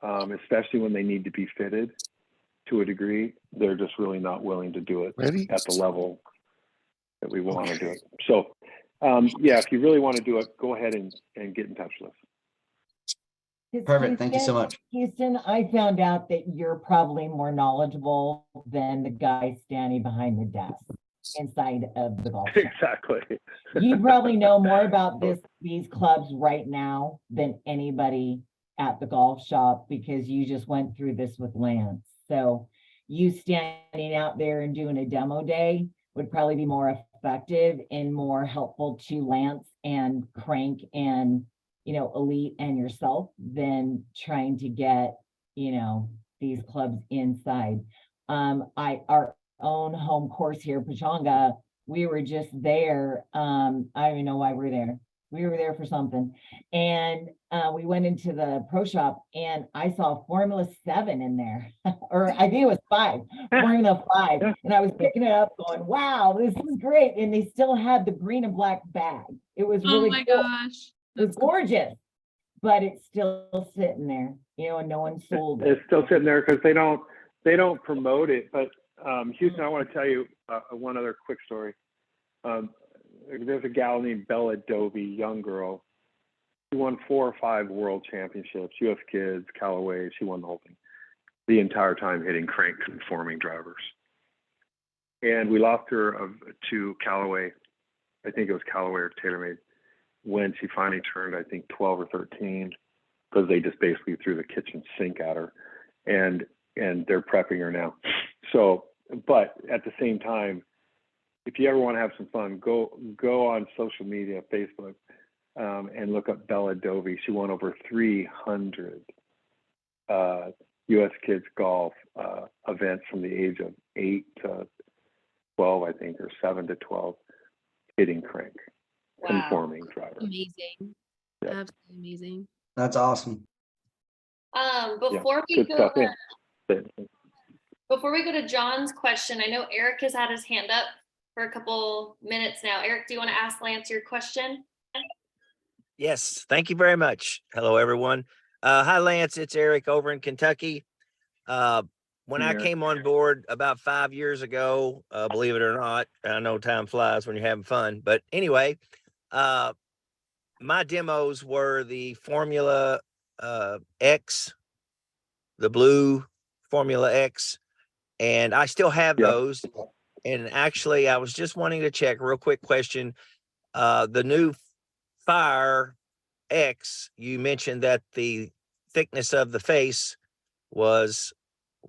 especially when they need to be fitted to a degree, they're just really not willing to do it at the level that we want to do it. So if you really want to do it, go ahead and get in touch with us. Perfect. Thank you so much. Houston, I found out that you're probably more knowledgeable than the guy standing behind the desk inside of the golf shop. Exactly. You probably know more about these clubs right now than anybody at the golf shop because you just went through this with Lance. So you standing out there and doing a demo day would probably be more effective and more helpful to Lance and Krank and, Elite and yourself than trying to get, these clubs inside. Our own home course here, Pachanga, we were just there. I don't even know why we're there. We were there for something. And we went into the pro shop and I saw Formula 7 in there, or I think it was 5, Formula 5. And I was picking it up going, wow, this is great. And they still had the green and black bag. It was really Oh my cool. gosh. It was gorgeous, but it's still sitting there, and no one sold it. It's still sitting there because they don't promote it. But Houston, I want to tell you one other quick story. There's a gal named Bella Dovey, young girl. She won 4 or 5 world championships, US Kids, Callaway. She won the whole thing, the entire time hitting crank conforming drivers. And we lost her to Callaway. I think it was Callaway or TaylorMade when she finally turned, I think 12 or 13, because they just basically threw the kitchen sink at her, and they're prepping her now. So, but at the same time, if you ever want to have some fun, go on social media, Facebook, and look up Bella Dovey. She won over 300 US Kids Golf events from the age of 8 to 12, I think, or 7 to 12, hitting crank, conforming driver. Amazing. Yeah. Absolutely amazing. That's awesome. Before we good go stuff. before we go to John's question, I know Eric has had his hand up for a couple minutes now. Eric, do you want to ask Lance your question? Yes, thank you very much. Hello, everyone. Hi, Lance. It's Eric over in Kentucky. When I came on board about 5 years ago, believe it or not, I know time flies when you're having fun. But anyway, my demos were the Formula X, the blue Formula X, and I still have those. And actually, I was just wanting to check, real quick question. The new Fire X, you mentioned that the thickness of the face was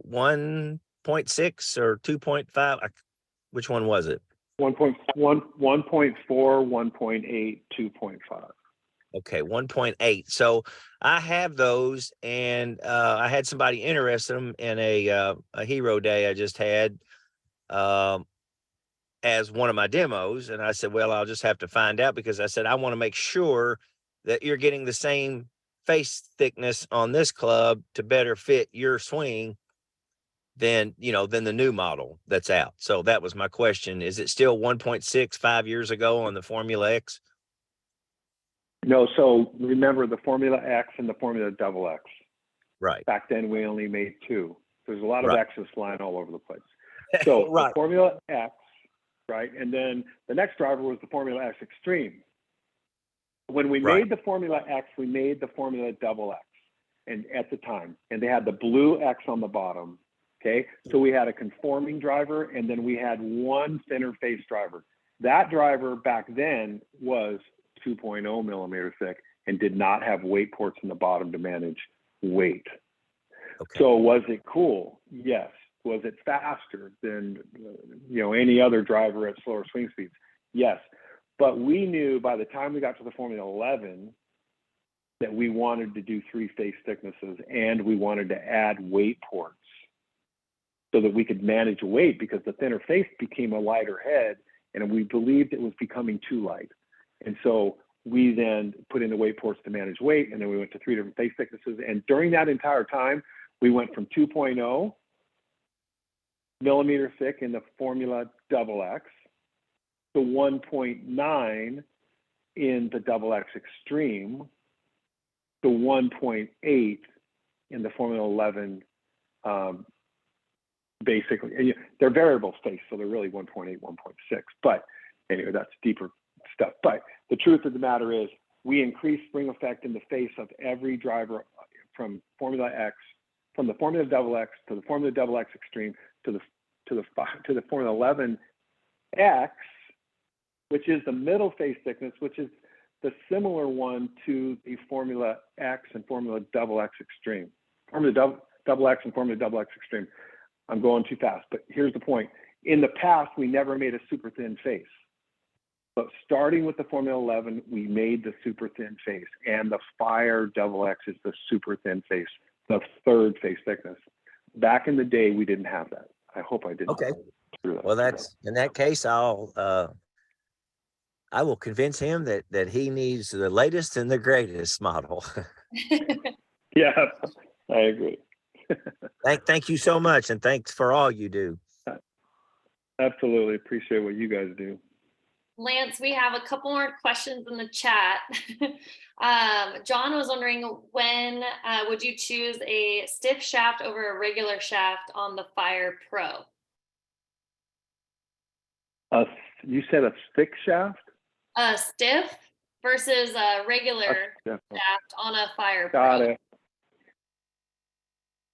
1.6 or 2.5. Which one was it? 1.4, 1.8, 2.5. Okay, 1.8. So I have those, and I had somebody interested in them in a hero day I just had as one of my demos. And I said, well, I'll just have to find out, because I said, I want to make sure that you're getting the same face thickness on this club to better fit your swing than the new model that's out. So that was my question. Is it still 1.6 5 years ago on the Formula X? No, so remember the Formula X and the Formula XX. Right. Back then we only made 2. There's a lot of X's flying all over the place. So Right. the Formula X, right? And then the next driver was the Formula X Extreme. When we made the Formula X, we made the Formula XX, and at the time, and they had the blue X on the bottom. Okay, so we had a conforming driver, and then we had one thinner face driver. That driver back then was 2.0 millimeter thick and did not have weight ports in the bottom to manage weight. Okay. So was it cool? Yes. Was it faster than any other driver at slower swing speeds? Yes. But we knew by the time we got to the Formula 11 that we wanted to do 3 face thicknesses, and we wanted to add weight ports so that we could manage weight, because the thinner face became a lighter head, and we believed it was becoming too light. And so we then put in the weight ports to manage weight, and then we went to 3 different face thicknesses. And during that entire time, we went from 2.0 millimeter thick in the Formula XX to 1.9 in the XX Extreme to 1.8 in the Formula 11. Basically, they're variable space, so they're really 1.8, 1.6. But anyway, that's deeper stuff. But the truth of the matter is, we increased spring effect in the face of every driver from Formula X, from the Formula XX to the Formula XX Extreme to the Formula 11 X, which is the middle face thickness, which is the similar one to the Formula X and Formula XX Extreme. Formula XX and Formula XX Extreme. I'm going too fast, but here's the point. In the past, we never made a super thin face. But starting with the Formula 11, we made the super thin face, and the Fire Double X is the super thin face, the third face thickness. Back in the day, we didn't have that. I hope I didn't. Okay. screw that Well, up. that's, in that case, I will convince him that he needs the latest and the greatest model. Yeah, I agree. Thank you so much, and thanks for all you do. Absolutely appreciate what you guys do. Lance, we have a couple more questions in the chat. John was wondering, when would you choose a stiff shaft over a regular shaft on the Fire Pro? You said a stick shaft? A stiff versus a regular Yeah. shaft on a Fire Pro. Got it.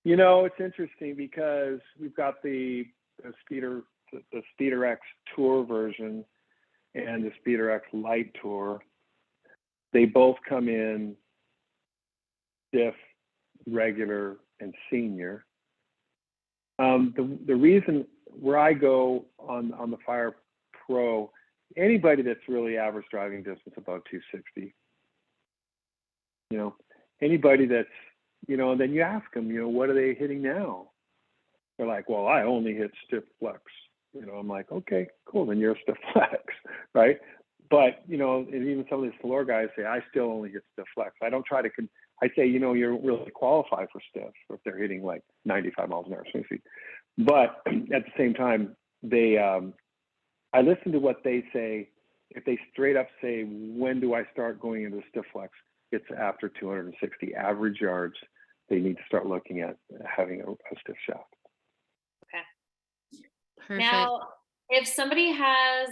You know, it's interesting because we've got the Speeder X Tour version and the Speeder X Light Tour. They both come in stiff, regular, and senior. The reason where I go on the Fire Pro, anybody that's really average driving distance about 260. You know, anybody that's, you know, and then you ask them, you know, what are they hitting now? They're like, well, I only hit stiff flex. You know, I'm like, okay, cool, then you're a stiff flex, right? But, you know, and even some of these floor guys say, I still only hit stiff flex. I don't try to, I say, you know, you're really qualified for stiff if they're hitting like 95 miles an hour swing speed. But at the same time, they, I listen to what they say. If they straight up say, when do I start going into stiff flex? It's after 260 average yards. They need to start looking at having a stiff shaft. Perfect. Now, if somebody has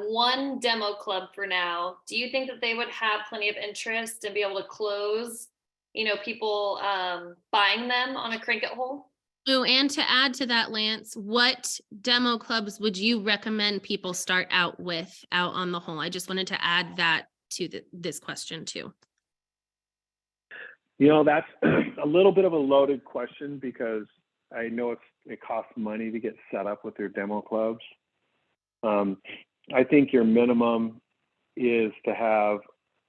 one demo club for now, do you think that they would have plenty of interest and be able to close, you know, people buying them on a Crank It hole? Oh, and to add to that, Lance, what demo clubs would you recommend people start out with out on the hole? I just wanted to add that to this question too. You know, that's a little bit of a loaded question because I know it costs money to get set up with your demo clubs. I think your minimum is to have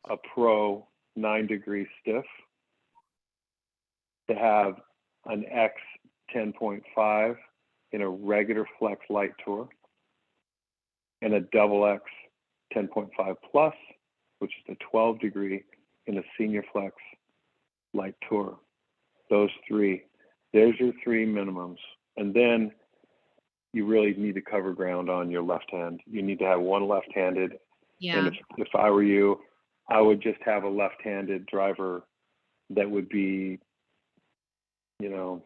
a Pro 9-degree stiff, to have an X 10.5 in a regular flex light tour, and a double X 10.5 plus, which is the 12-degree in a senior flex light tour. Those three, there's your three minimums. And then you really need to cover ground on your left hand. You need to have one left-handed. Yeah. And if I were you, I would just have a left-handed driver that would be, you know,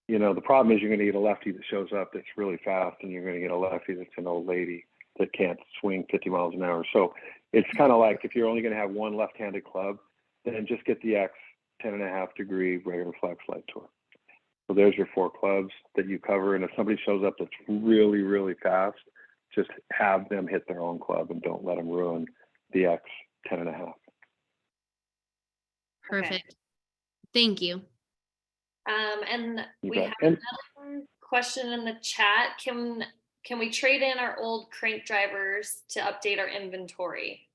the problem is you're going to get a lefty that shows up that's really fast, and you're going to get a lefty that's an old lady that can't swing 50 miles an hour. So it's kind of like if you're only going to have one left-handed club, then just get the X 10.5-degree regular flex light tour. So there's your four clubs that you cover. And if somebody shows up that's really, really fast, just have them hit their own club and don't let them ruin the X 10.5. Perfect. Okay. Thank you. And You we bet. have And- another question in the chat. Can we trade in our old Crank drivers to update our inventory?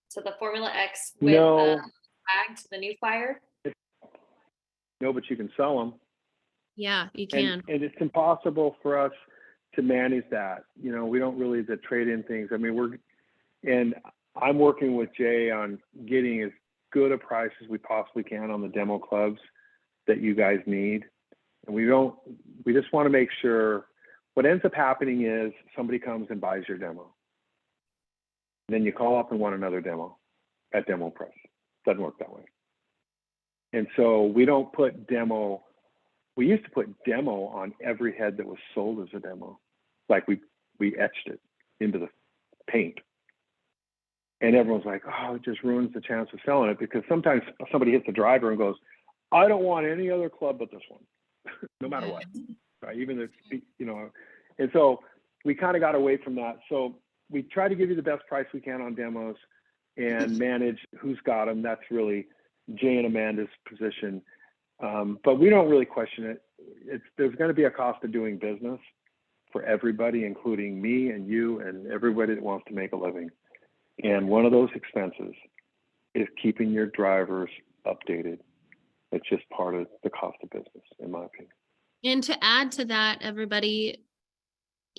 So the Formula X with No. tag to the new Fire? No, but you can sell them. Yeah, you can. And it's impossible for us to manage that. You know, we don't really the trade-in things. I mean, I'm working with Jay on getting as good a price as we possibly can on the demo clubs that you guys need. And we just want to make sure what ends up happening is somebody comes and buys your demo. And then you call up and want another demo at demo price. Doesn't work that way. And so we don't put demo. We used to put demo on every head that was sold as a demo. Like we etched it into the paint. And everyone's like, oh, it just ruins the chance of selling it, because sometimes somebody hits the driver and goes, I don't want any other club but this one, no matter what. Right? Even if, you know, and so we kind of got away from that. So we try to give you the best price we can on demos and manage who's got them. That's really Jay and Amanda's position. But we don't really question it. there's going to be a cost of doing business for everybody, including me and you and everybody that wants to make a living. And one of those expenses is keeping your drivers updated. It's just part of the cost of business, in my opinion. And to add to that, everybody,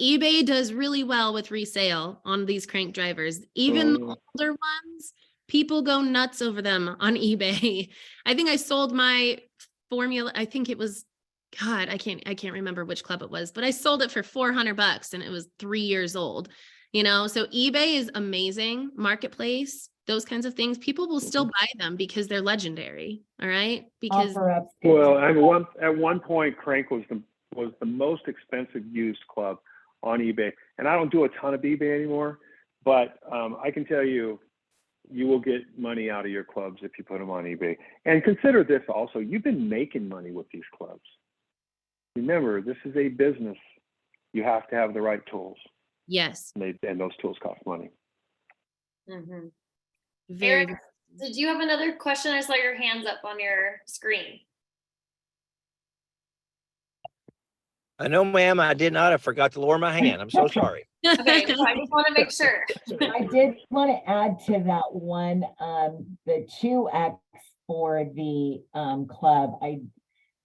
eBay does really well with resale on these crank drivers. Even the older ones, people go nuts over them on eBay. I think I sold my Formula, I think it was, God, I can't remember which club it was, but I sold it for $400 and it was 3 years old. So eBay is amazing. Marketplace, those kinds of things, people will still buy them because they're legendary. All right. Because Offer up. Well, at one point, Crank was the most expensive used club on eBay. And I don't do a ton of eBay anymore, but I can tell you, you will get money out of your clubs if you put them on eBay. And consider this also, you've been making money with these clubs. Remember, this is a business. You have to have the right tools. yes, And those tools cost money. Mhm. very, Eric, did you have another question? I saw your hands up on your screen. No, ma'am, I did not. I forgot to lower my hand. I'm so sorry. Okay, so I just want to make sure. I did want to add to that one, the 2X for the club.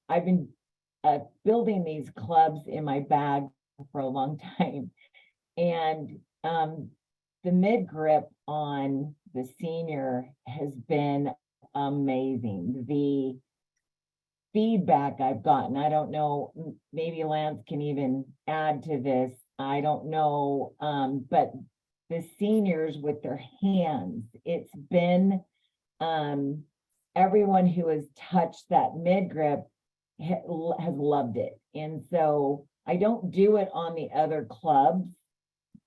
I've been building these clubs in my bag for a long time. And the mid grip on the senior has been amazing. The feedback I've gotten, I don't know, maybe Lance can even add to this. I don't know, but the seniors with their hands, it's been everyone who has touched that mid grip has loved it. And so I don't do it on the other clubs,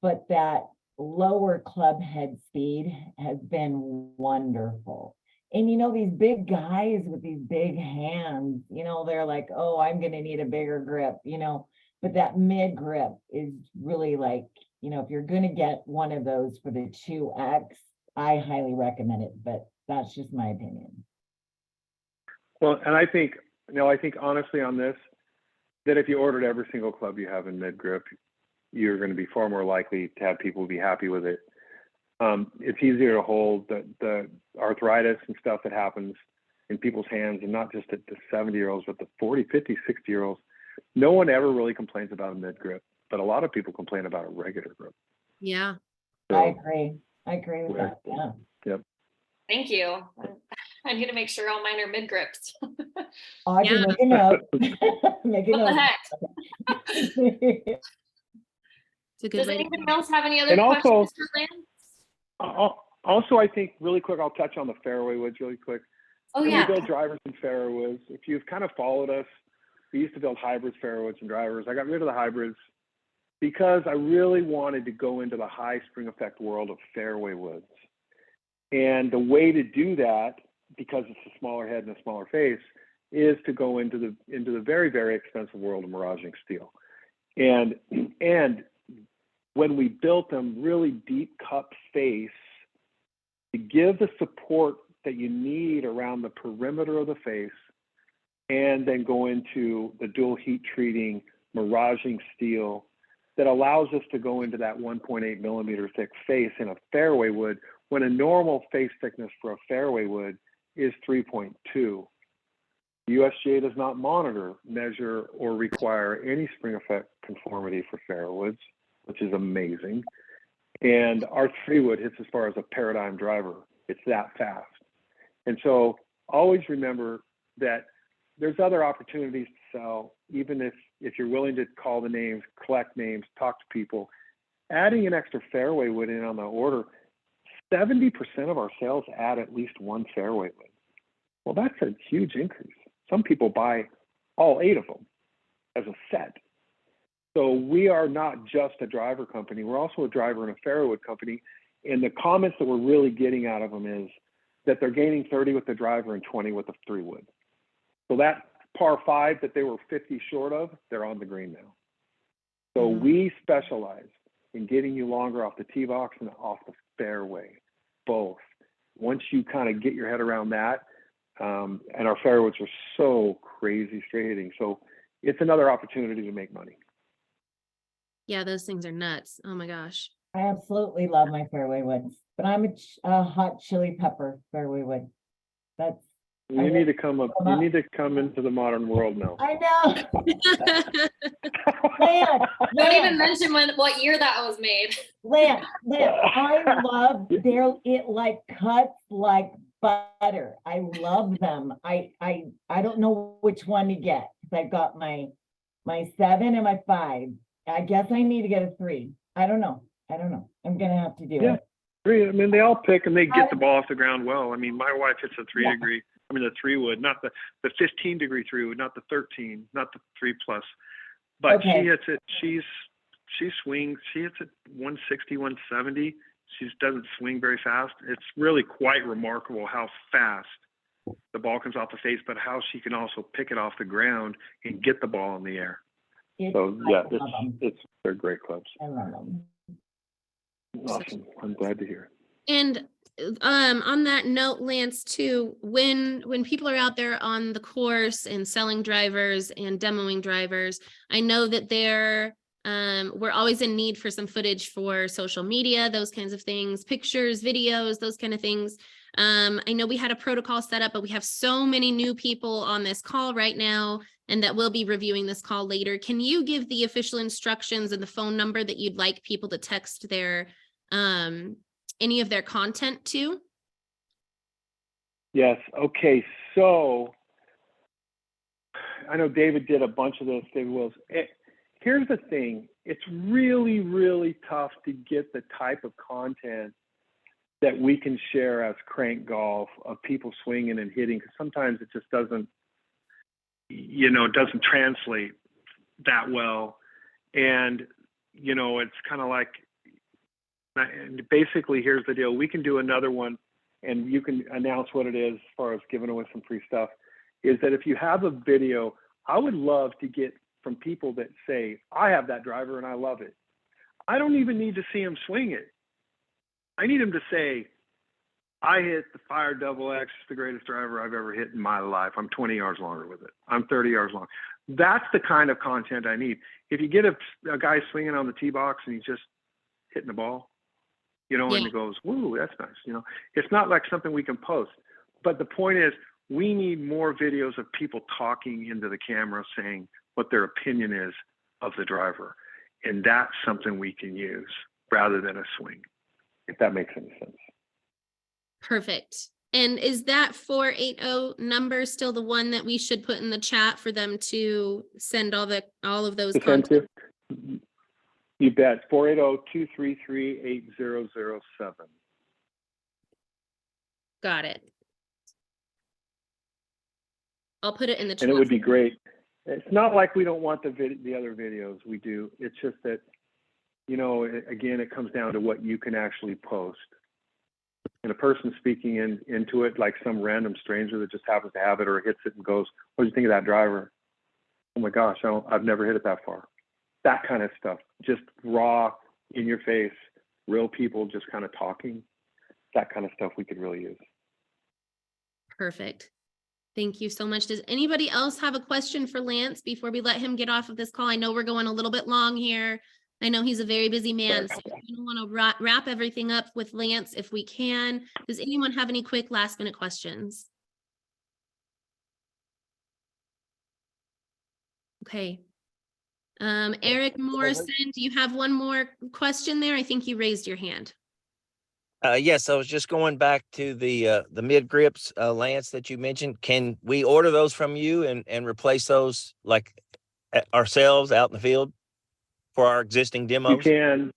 but that lower club head speed has been wonderful. And these big guys with these big hands, they're like, oh, I'm going to need a bigger grip, but that mid grip is really like, if you're going to get one of those for the 2X, I highly recommend it, but that's just my opinion. Well, and I think honestly on this, that if you ordered every single club you have in mid grip, you're going to be far more likely to have people be happy with it. It's easier to hold the arthritis and stuff that happens in people's hands, and not just at the 70-year-olds, but the 40, 50, 60-year-olds. No one ever really complains about a mid grip, but a lot of people complain about a regular grip. yeah. So, I agree with that. Yeah. Yep. Thank you. I'm going to make sure all mine are mid grips. Audrey, Yeah. make a note. Make a What the note. heck? It's a good Does way to anybody go. else have any other And also- questions for Lance? Also, I think really quick, I'll touch on the fairway woods really quick. Oh, And yeah. we build drivers and fairway woods. If you've kind of followed us, we used to build hybrids, fairway woods, and drivers. I got rid of the hybrids because I really wanted to go into the high spring effect world of fairway woods. And the way to do that, because it's a smaller head and a smaller face, is to go into the very, very expensive world of miraging steel. And when we built them, really deep cup face to give the support that you need around the perimeter of the face, and then go into the dual heat treating miraging steel that allows us to go into that 1.8 millimeter thick face in a fairway wood, when a normal face thickness for a fairway wood is 3.2. USGA does not monitor, measure, or require any spring effect conformity for fairway woods, which is amazing. And our 3-wood hits as far as a paradigm driver. It's that fast. And so always remember that there's other opportunities to sell, even if you're willing to call the names, collect names, talk to people. Adding an extra fairway wood in on the order, 70% of our sales add at least one fairway wood. Well, that's a huge increase. Some people buy all 8 of them as a set. So we are not just a driver company. We're also a driver and a fairway wood company. And the comments that we're really getting out of them is that they're gaining 30 with the driver and 20 with the 3-wood. So that par 5 that they were 50 short of, they're on the green now. So we specialize in getting you longer off the tee box and off the fairway, both. Once you kind of get your head around that, and our fairways are so crazy straight hitting. So it's another opportunity to make money. Yeah, those things are nuts. Oh my gosh. I absolutely love my fairway woods, but I'm a hot chili pepper fairway wood. That's, You need to come up. You need to come into the modern world now. I know. Lance, Don't even Lance, mention what year that was made. Lance, I love it like cuts like butter. I love them. I don't know which one to get. 'Cause I've got my 7 and my 5. I guess I need to get a 3. I don't know. I'm gonna have to do Yeah. it. I mean, they all pick and they get the ball off the ground well. I mean, my wife hits a 3 degree. I mean, the 3 wood, not the 15-degree 3 wood, not the 13, not the 3+. But Okay. she hits it. She swings. She hits it 160, 170. She doesn't swing very fast. It's really quite remarkable how fast the ball comes off the face, but how she can also pick it off the ground and get the ball in the air. So yeah, they're great clubs. I love them. Awesome. I'm glad to hear. And on that note, Lance, too, when people are out there on the course and selling drivers and demoing drivers, I know that we're always in need for some footage for social media, those kinds of things, pictures, videos, those kind of things. I know we had a protocol set up, but we have so many new people on this call right now, and that will be reviewing this call later. Can you give the official instructions and the phone number that you'd like people to text their any of their content to? Yes. Okay. So I know David did a bunch of those. David Wills. Here's the thing. It's really, really tough to get the type of content that we can share as Krank Golf of people swinging and hitting, because sometimes it just doesn't, it doesn't translate that well. And, it's kind of like, and basically, here's the deal. We can do another one and you can announce what it is as far as giving away some free stuff, is that if you have a video, I would love to get from people that say, I have that driver and I love it. I don't even need to see him swing it. I need him to say, I hit the Fire Double X, the greatest driver I've ever hit in my life. I'm 20 yards longer with it. I'm 30 yards long. That's the kind of content I need. If you get a guy swinging on the tee box and he's just hitting the ball, and it goes, woo, that's nice. It's not like something we can post. But the point is, we need more videos of people talking into the camera saying what their opinion is of the driver. And that's something we can use rather than a swing, if that makes any sense. Perfect. And is that 480 number still the one that we should put in the chat for them to send all of those content? You bet. 480-233-8007. Got it. I'll put it in the chat. And it would be great. It's not like we don't want the other videos. We do. It's just that, again, it comes down to what you can actually post. And a person speaking into it, like some random stranger that just happens to have it or hits it and goes, what do you think of that driver? Oh my gosh, I've never hit it that far. That kind of stuff, just raw, in your face, real people just kind of talking. That kind of stuff we could really use. Perfect. Thank you so much. Does anybody else have a question for Lance before we let him get off of this call? I know we're going a little bit long here. I know he's a very busy man, so we want to wrap everything up with Lance if we can. Does anyone have any quick last-minute questions? Okay. Eric Morrison, do you have one more question there? I think you raised your hand. Yes, I was just going back to the mid grips, Lance, that you mentioned. Can we order those from you and replace those like ourselves out in the field for our existing demos? You can.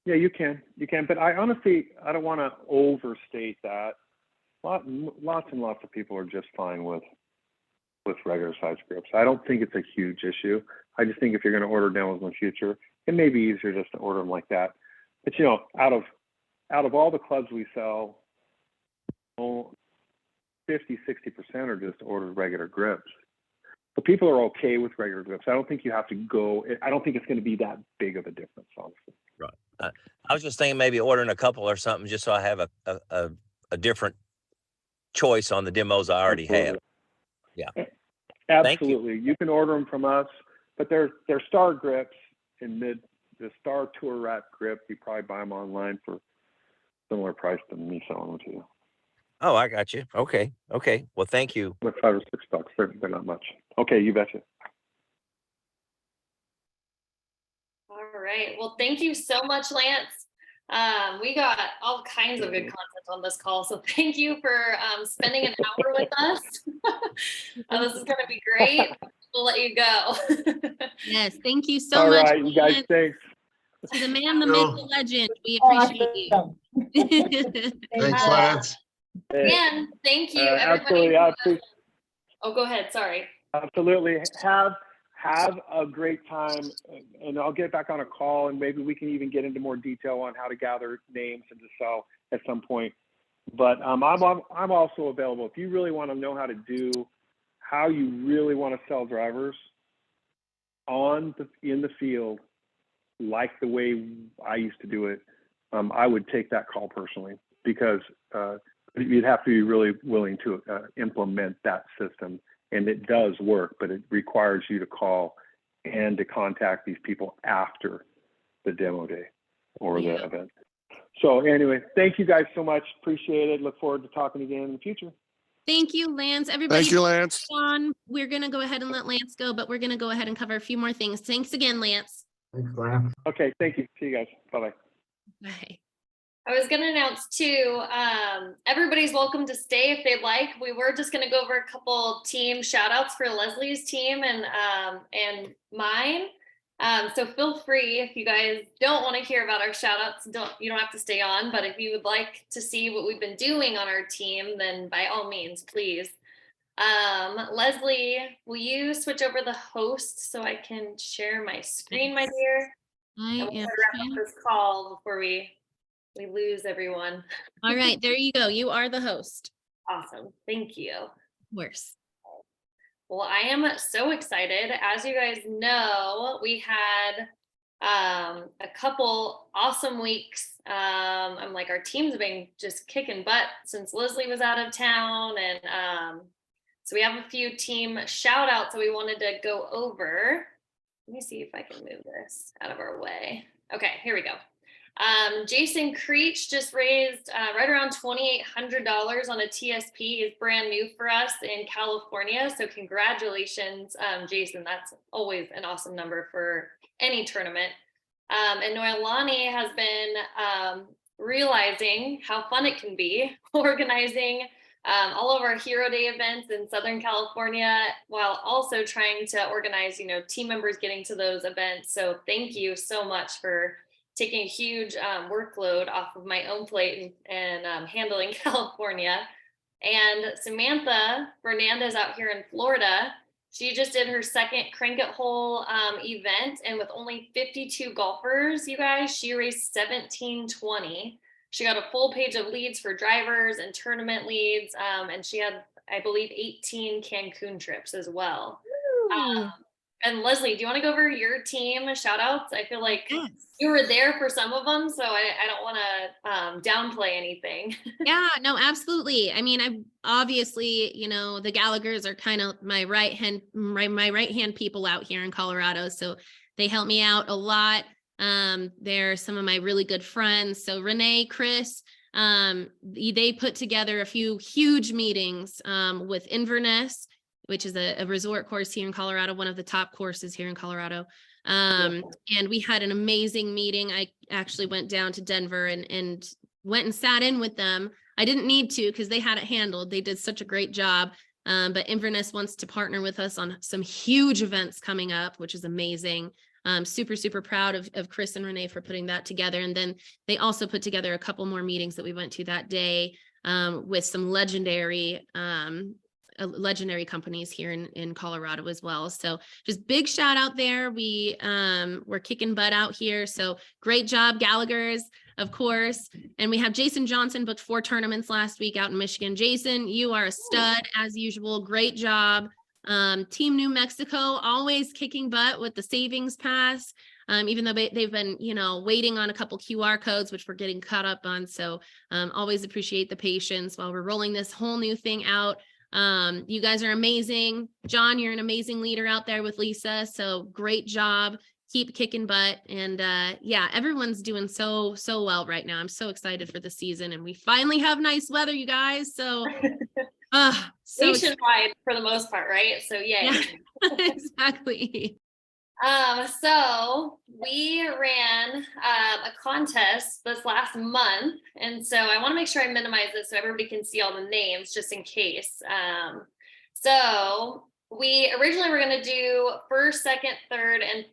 Yeah, you can. But I honestly, I don't want to overstate that. Lots and lots of people are just fine with regular size grips. I don't think it's a huge issue. I just think if you're going to order demos in the future, it may be easier just to order them like that. But out of all the clubs we sell, 50-60% are just ordered regular grips. But people are okay with regular grips. I don't think you have to go. I don't think it's going to be that big of a difference, honestly. Right. I was just thinking maybe ordering a couple or something just so I have a different choice on the demos I already have. Yeah. Absolutely. You can order them from us, but they're Star grips the Star Tour Rat grip. You probably buy them online for similar price than me selling them to you. Oh, I got you. Okay. Okay. Well, thank you. Like $5 or $6. They're not much. Okay, you betcha. All right. Well, thank you so much, Lance. We got all kinds of good content on this call. So thank you for spending an hour with us. This is going to be great. We'll let you go. Yes, thank you so All much. right, you guys, Lance. thanks. To the man, the myth, the legend. We appreciate you. Awesome. Thanks, Uh, Lance. Again, thank you, Absolutely. everybody. Oh, go ahead. Sorry. Absolutely. Have a great time, and I'll get back on a call, and maybe we can even get into more detail on how to gather names and to sell at some point. But I'm also available if you really want to know how you really want to sell drivers in the field, like the way I used to do it. I would take that call personally, because you'd have to be really willing to implement that system. And it does work, but it requires you to call and to contact these people after the demo day or the event. So anyway, thank you guys so much. Appreciate it. Look forward to talking again in the future. Thank you, Lance. Everybody, Thank you, Lance. we're going to go ahead and let Lance go, but we're going to go ahead and cover a few more things. Thanks again, Lance. Thanks, Lance. Okay, thank you. See you guys. Bye-bye. Bye. I was going to announce too, everybody's welcome to stay if they'd like. We were just going to go over a couple team shout outs for Leslie's team and mine. So feel free, if you guys don't want to hear about our shout outs, you don't have to stay on, but if you would like to see what we've been doing on our team, then by all means, please. Leslie, will you switch over the host so I can share my screen, my dear? I And am. we'll wrap up this call before we lose everyone. All right, there you go. You are the host. Awesome. Thank you. Worse. Well, I am so excited. As you guys know, we had a couple awesome weeks. I'm like, our team's been just kicking butt since Leslie was out of town. And so we have a few team shout outs that we wanted to go over. Let me see if I can move this out of our way. Okay, here we go. Jason Creech just raised right around $2,800 on a TSP. He's brand new for us in California. So congratulations, Jason. That's always an awesome number for any tournament. And Noelani has been realizing how fun it can be organizing all of our Hero Day events in Southern California, while also trying to organize, team members getting to those events. So thank you so much for taking a huge workload off of my own plate and handling California. And Samantha Fernandez out here in Florida, she just did her second Krank Golf event, and with only 52 golfers, you guys, she raised $1,720. She got a full page of leads for drivers and tournament leads, and she had, I believe, 18 Cancun trips as well. And Leslie, do you want to go over your team shout outs? I feel like you were there for some of them, so I don't want to downplay anything. Yeah, no, absolutely. I mean, I obviously, the Gallaghers are kind of my right hand people out here in Colorado. So they help me out a lot. They're some of my really good friends. So Renee, Chris, they put together a few huge meetings with Inverness, which is a resort course here in Colorado, one of the top courses here in Colorado. And we had an amazing meeting. I actually went down to Denver and went and sat in with them. I didn't need to because they had it handled. They did such a great job. But Inverness wants to partner with us on some huge events coming up, which is amazing. Super, super proud of Chris and Renee for putting that together. And then they also put together a couple more meetings that we went to that day with some legendary companies here in Colorado as well. So just big shout out there. We're kicking butt out here. So great job, Gallaghers, of course. And we have Jason Johnson booked 4 tournaments last week out in Michigan. Jason, you are a stud as usual. Great job. Team New Mexico, always kicking butt with the savings pass. Even though they've been, waiting on a couple QR codes, which we're getting caught up on. So always appreciate the patience while we're rolling this whole new thing out. You guys are amazing. John, you're an amazing leader out there with Lisa. So great job. Keep kicking butt. And yeah, everyone's doing so well right now. I'm so excited for the season, and we finally have nice weather, you guys. So so nationwide for the most part, right? So yay. yeah, exactly. So we ran a contest this last month, and so I want to make sure I minimize this so everybody can see all the names just in case. So we originally were going to do first, second, third, and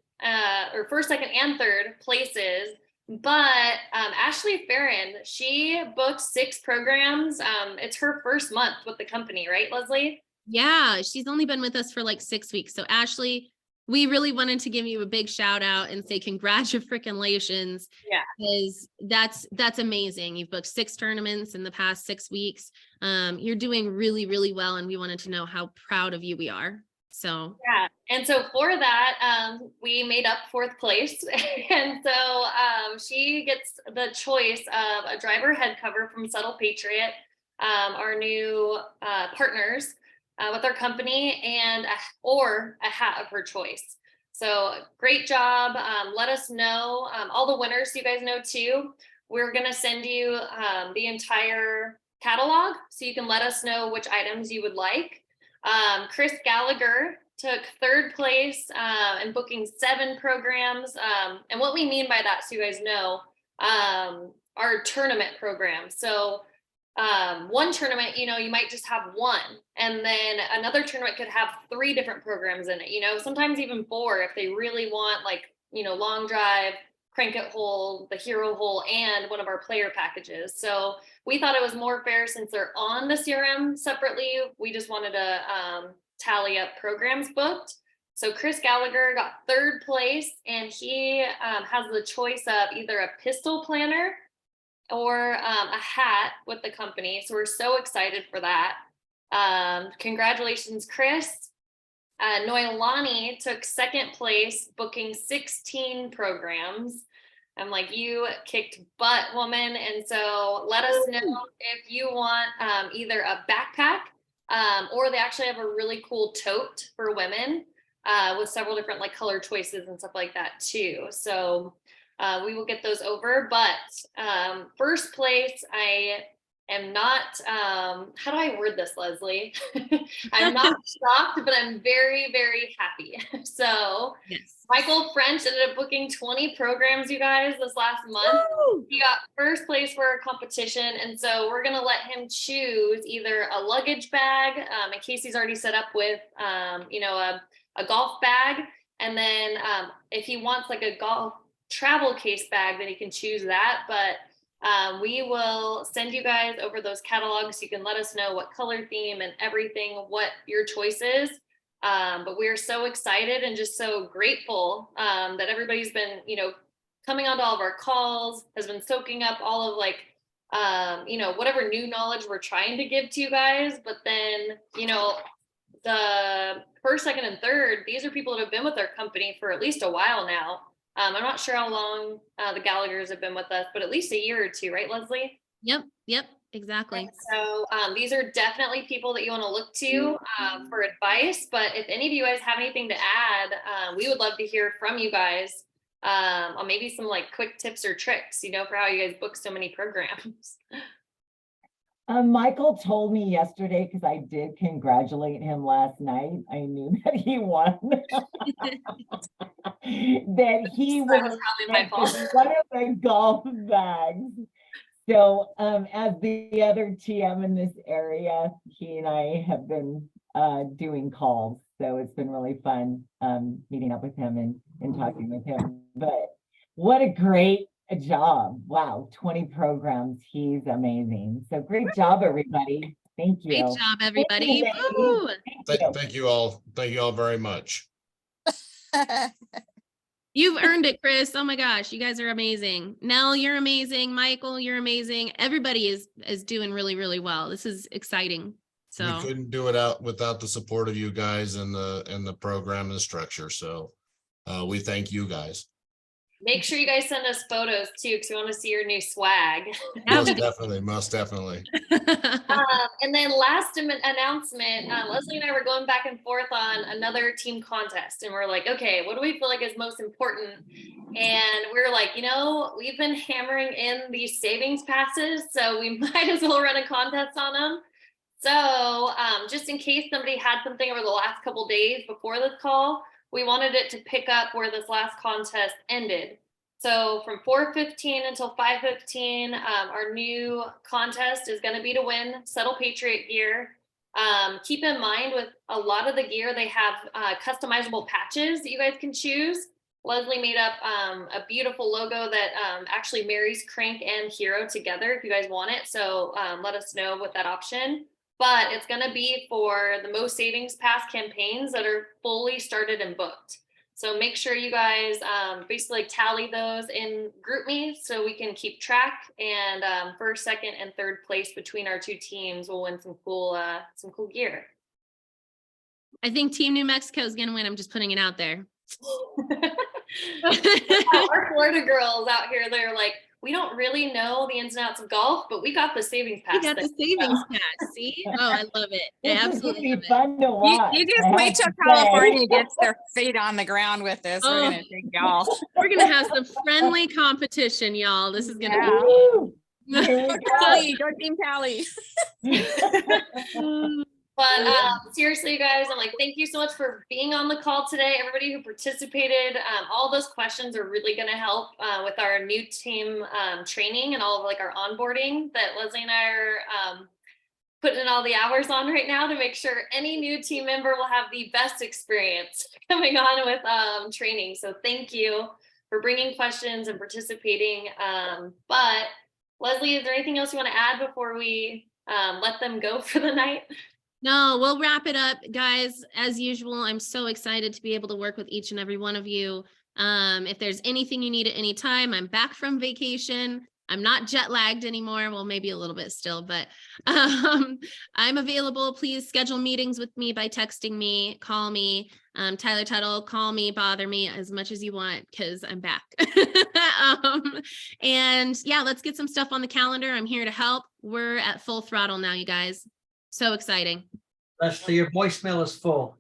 or first, second, and third places, but Ashley Farron, she booked 6 programs. It's her first month with the company, right, Leslie? Yeah, she's only been with us for like 6 weeks. So Ashley, we really wanted to give you a big shout out and say congratulations. Yeah. Because that's amazing. You've booked 6 tournaments in the past 6 weeks. You're doing really well, and we wanted to know how proud of you we are. So yeah, and so for that, we made up 4th place, and so she gets the choice of a driver head cover from Subtle Patriot, our new partners with our company, and or a hat of her choice. So great job. Let us know all the winners. You guys know too. We're gonna send you the entire catalog, so you can let us know which items you would like. Chris Gallagher took 3rd place in booking 7 programs. And what we mean by that, so you guys know, our tournament program. So one tournament, you know, you might just have 1, and then another tournament could have 3 different programs in it, you know, sometimes even 4 if they really want, like, you know, long drive, crank it hole, the hero hole, and one of our player packages. So we thought it was more fair since they're on the CRM separately. We just wanted to tally up programs booked. So Chris Gallagher got 3rd place, and he has the choice of either a pistol planner or a hat with the company. So we're so excited for that. Congratulations, Chris. Noelani took 2nd place, booking 16 programs. I'm like, you kicked butt, woman. And so let us know if you want either a backpack or they actually have a really cool tote for women with several different like color choices and stuff like that too. So we will get those over. But 1st place, I am not, how do I word this, Leslie? I'm not shocked, but I'm very happy. So yes. Michael French ended up booking 20 programs, you guys, this last month. Woo! He got 1st place for our competition. And so we're going to let him choose either a luggage bag, in case he's already set up with, you know, a golf bag. And then if he wants like a golf travel case bag, then he can choose that. But we will send you guys over those catalogs so you can let us know what color theme and everything, what your choice is. But we are so excited and just so grateful that everybody's been, you know, coming onto all of our calls, has been soaking up all of like, you know, whatever new knowledge we're trying to give to you guys. But then, you know, the 1st, 2nd, and 3rd, these are people that have been with our company for at least a while now. I'm not sure how long the Gallaghers have been with us, but at least a year or 2, right, Leslie? Yep, exactly. And so these are definitely people that you want to look to for advice. But if any of you guys have anything to add, we would love to hear from you guys on maybe some like quick tips or tricks, you know, for how you guys book so many programs. Michael told me yesterday, because I did congratulate him last night. I knew that he won. That he was probably my fault. one of the golf bags. So as the other TM in this area, he and I have been doing calls. So it's been really fun meeting up with him and talking with him. But what a great job. Wow, 20 programs. He's amazing. So great job, everybody. Thank you. Great job, everybody. Thank you, Thank you all. Thank you all very much. You've earned it, Chris. Oh my gosh, you guys are amazing. Nell, you're amazing. Michael, you're amazing. Everybody is doing really well. This is exciting. So We couldn't do it without the support of you guys and the program and the structure. So we thank you guys. Make sure you guys send us photos too, because we want to see your new swag. Most definitely, most definitely. And then last announcement, Leslie and I were going back and forth on another team contest, and we're like, okay, what do we feel like is most important? And we're like, we've been hammering in these savings passes, so we might as well run a contest on them. So just in case somebody had something over the last couple days before this call, we wanted it to pick up where this last contest ended. So from 4:15 until 5:15, our new contest is going to be to win Settle Patriot gear. Keep in mind, with a lot of the gear, they have customizable patches that you guys can choose. Leslie made up a beautiful logo that actually marries Krank and Hero together if you guys want it. So let us know with that option. But it's going to be for the most savings pass campaigns that are fully started and booked. So make sure you guys basically tally those in GroupMe so we can keep track. And first, second, and third place between our two teams will win some cool gear. I think Team New Mexico is going to win. I'm just putting it out there. Our Florida girls out here, they're like, we don't really know the ins and outs of golf, but we got the savings pass. We got the savings pass. See? Oh, I love it. I This is absolutely gonna love be it. fun to watch. You just I wait have till to say. California gets their feet on the ground with this. We're Oh. gonna take y'all. We're going to have some friendly competition, y'all. This is going to Yeah. Woo! be. Here we Go go. Tally, go Team Tally. But seriously, you guys, I'm like, thank you so much for being on the call today. Everybody who participated, all those questions are really going to help with our new team training and all of like our onboarding that Leslie and I are putting in all the hours on right now to make sure any new team member will have the best experience coming on with training. So thank you for bringing questions and participating. But Leslie, is there anything else you want to add before we let them go for the night? No, we'll wrap it up, guys. As usual, I'm so excited to be able to work with each and every one of you. If there's anything you need at any time, I'm back from vacation. I'm not jet lagged anymore. Well, maybe a little bit still, but I'm available. Please schedule meetings with me by texting me, call me. Tyler Tuttle, call me, bother me as much as you want because I'm back. And yeah, let's get some stuff on the calendar. I'm here to help. We're at full throttle now, you guys. So exciting. Leslie, your voicemail is full.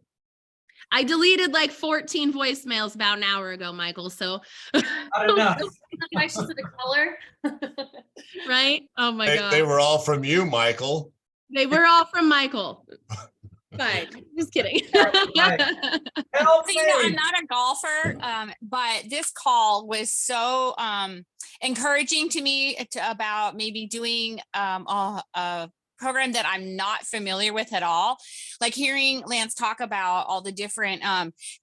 I deleted like 14 voicemails about an hour ago, Michael. So I don't know. Nice to the color. right? Oh my God. They were all from you, Michael. They were all from Michael. Fine. Just kidding. Help So, me. I'm not a golfer, but this call was so encouraging to me about maybe doing a program that I'm not familiar with at all. Like hearing Lance talk about all the different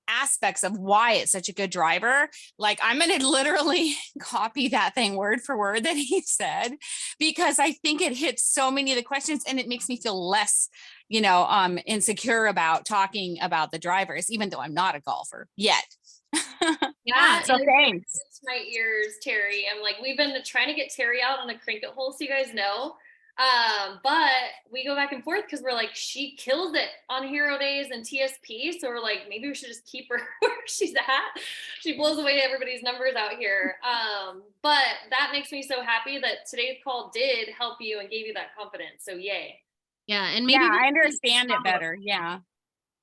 aspects of why it's such a good driver. Like I'm going to literally copy that thing word for word that he said, because I think it hits so many of the questions and it makes me feel less, insecure about talking about the drivers, even though I'm not a golfer yet. Yeah. So thanks. It's my ears, Terry. I'm like, we've been trying to get Terry out on a cricket hole, so you guys know. But we go back and forth because we're like, she kills it on Hero Days and TSP. So we're like, maybe we should just keep her where she's at. She blows away everybody's numbers out here. But that makes me so happy that today's call did help you and gave you that confidence. So yay. Yeah. And maybe I understand it better. Yeah.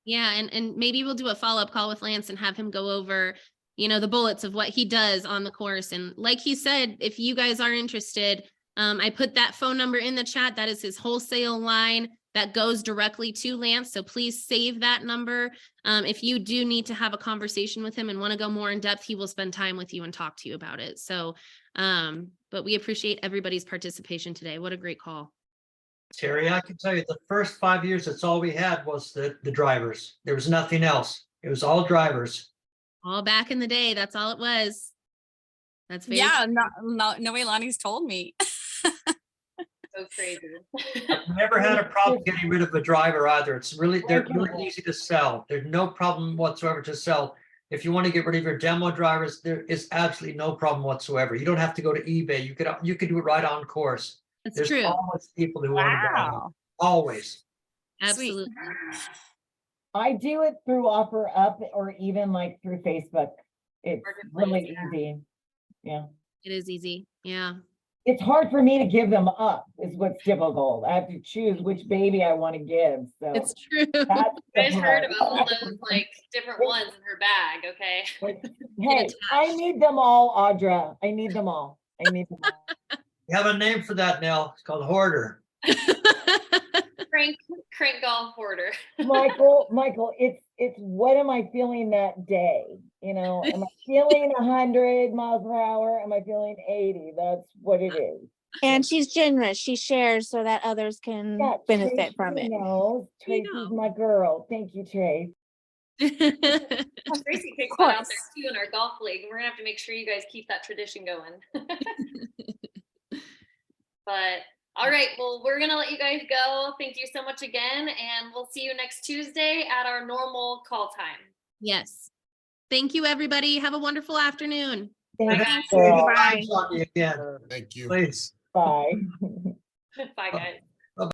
Yeah. And maybe we'll do a follow-up call with Lance and have him go over, the bullets of what he does on the course. And like he said, if you guys are interested, I put that phone number in the chat. That is his wholesale line that goes directly to Lance. So please save that number. If you do need to have a conversation with him and want to go more in depth, he will spend time with you and talk to you about it. So, but we appreciate everybody's participation today. What a great call. Terry, I can tell you the first 5 years, that's all we had was the drivers. There was nothing else. It was all drivers. All back in the day. That's all it was. That's very No way Lonnie's told me. So crazy. I've never had a problem getting rid of a driver either. They're really easy to sell. There's no problem whatsoever to sell. If you want to get rid of your demo drivers, there is absolutely no problem whatsoever. You don't have to go to eBay. You could do it right on course. That's There's true. always people who want to buy them. Wow. Always. Absolutely. I do it through OfferUp or even like through Facebook. It's really Marketplace, easy. Yeah. It is easy. Yeah. It's hard for me to give them up is what's difficult. I have to choose which baby I want to give. So It's true. that's You guys the heard part. about all those like different ones in her bag, okay? Hey, I need them all, Audra. I need them all. I need them all. You have a name for that, Nell. It's called hoarder. Crank Golf Hoarder. Michael, it's what am I feeling that day? You know, am I feeling 100 miles per hour? Am I feeling 80? That's what it is. And she's generous. She shares so that others can Yeah, benefit Tracy from it. knows. There you Tracy's go. my girl. Thank you, Trace. Tracy kicks that out there too in our golf league. And we're gonna have to make sure you guys keep that tradition going. But all right, well, we're gonna let you guys go. Thank you so much again, and we'll see you next Tuesday at our normal call time. Yes. Thank you, everybody. Have a wonderful afternoon. Thanks, guys. girl. Bye. On you again, Thank you. please. Bye. Bye, guys.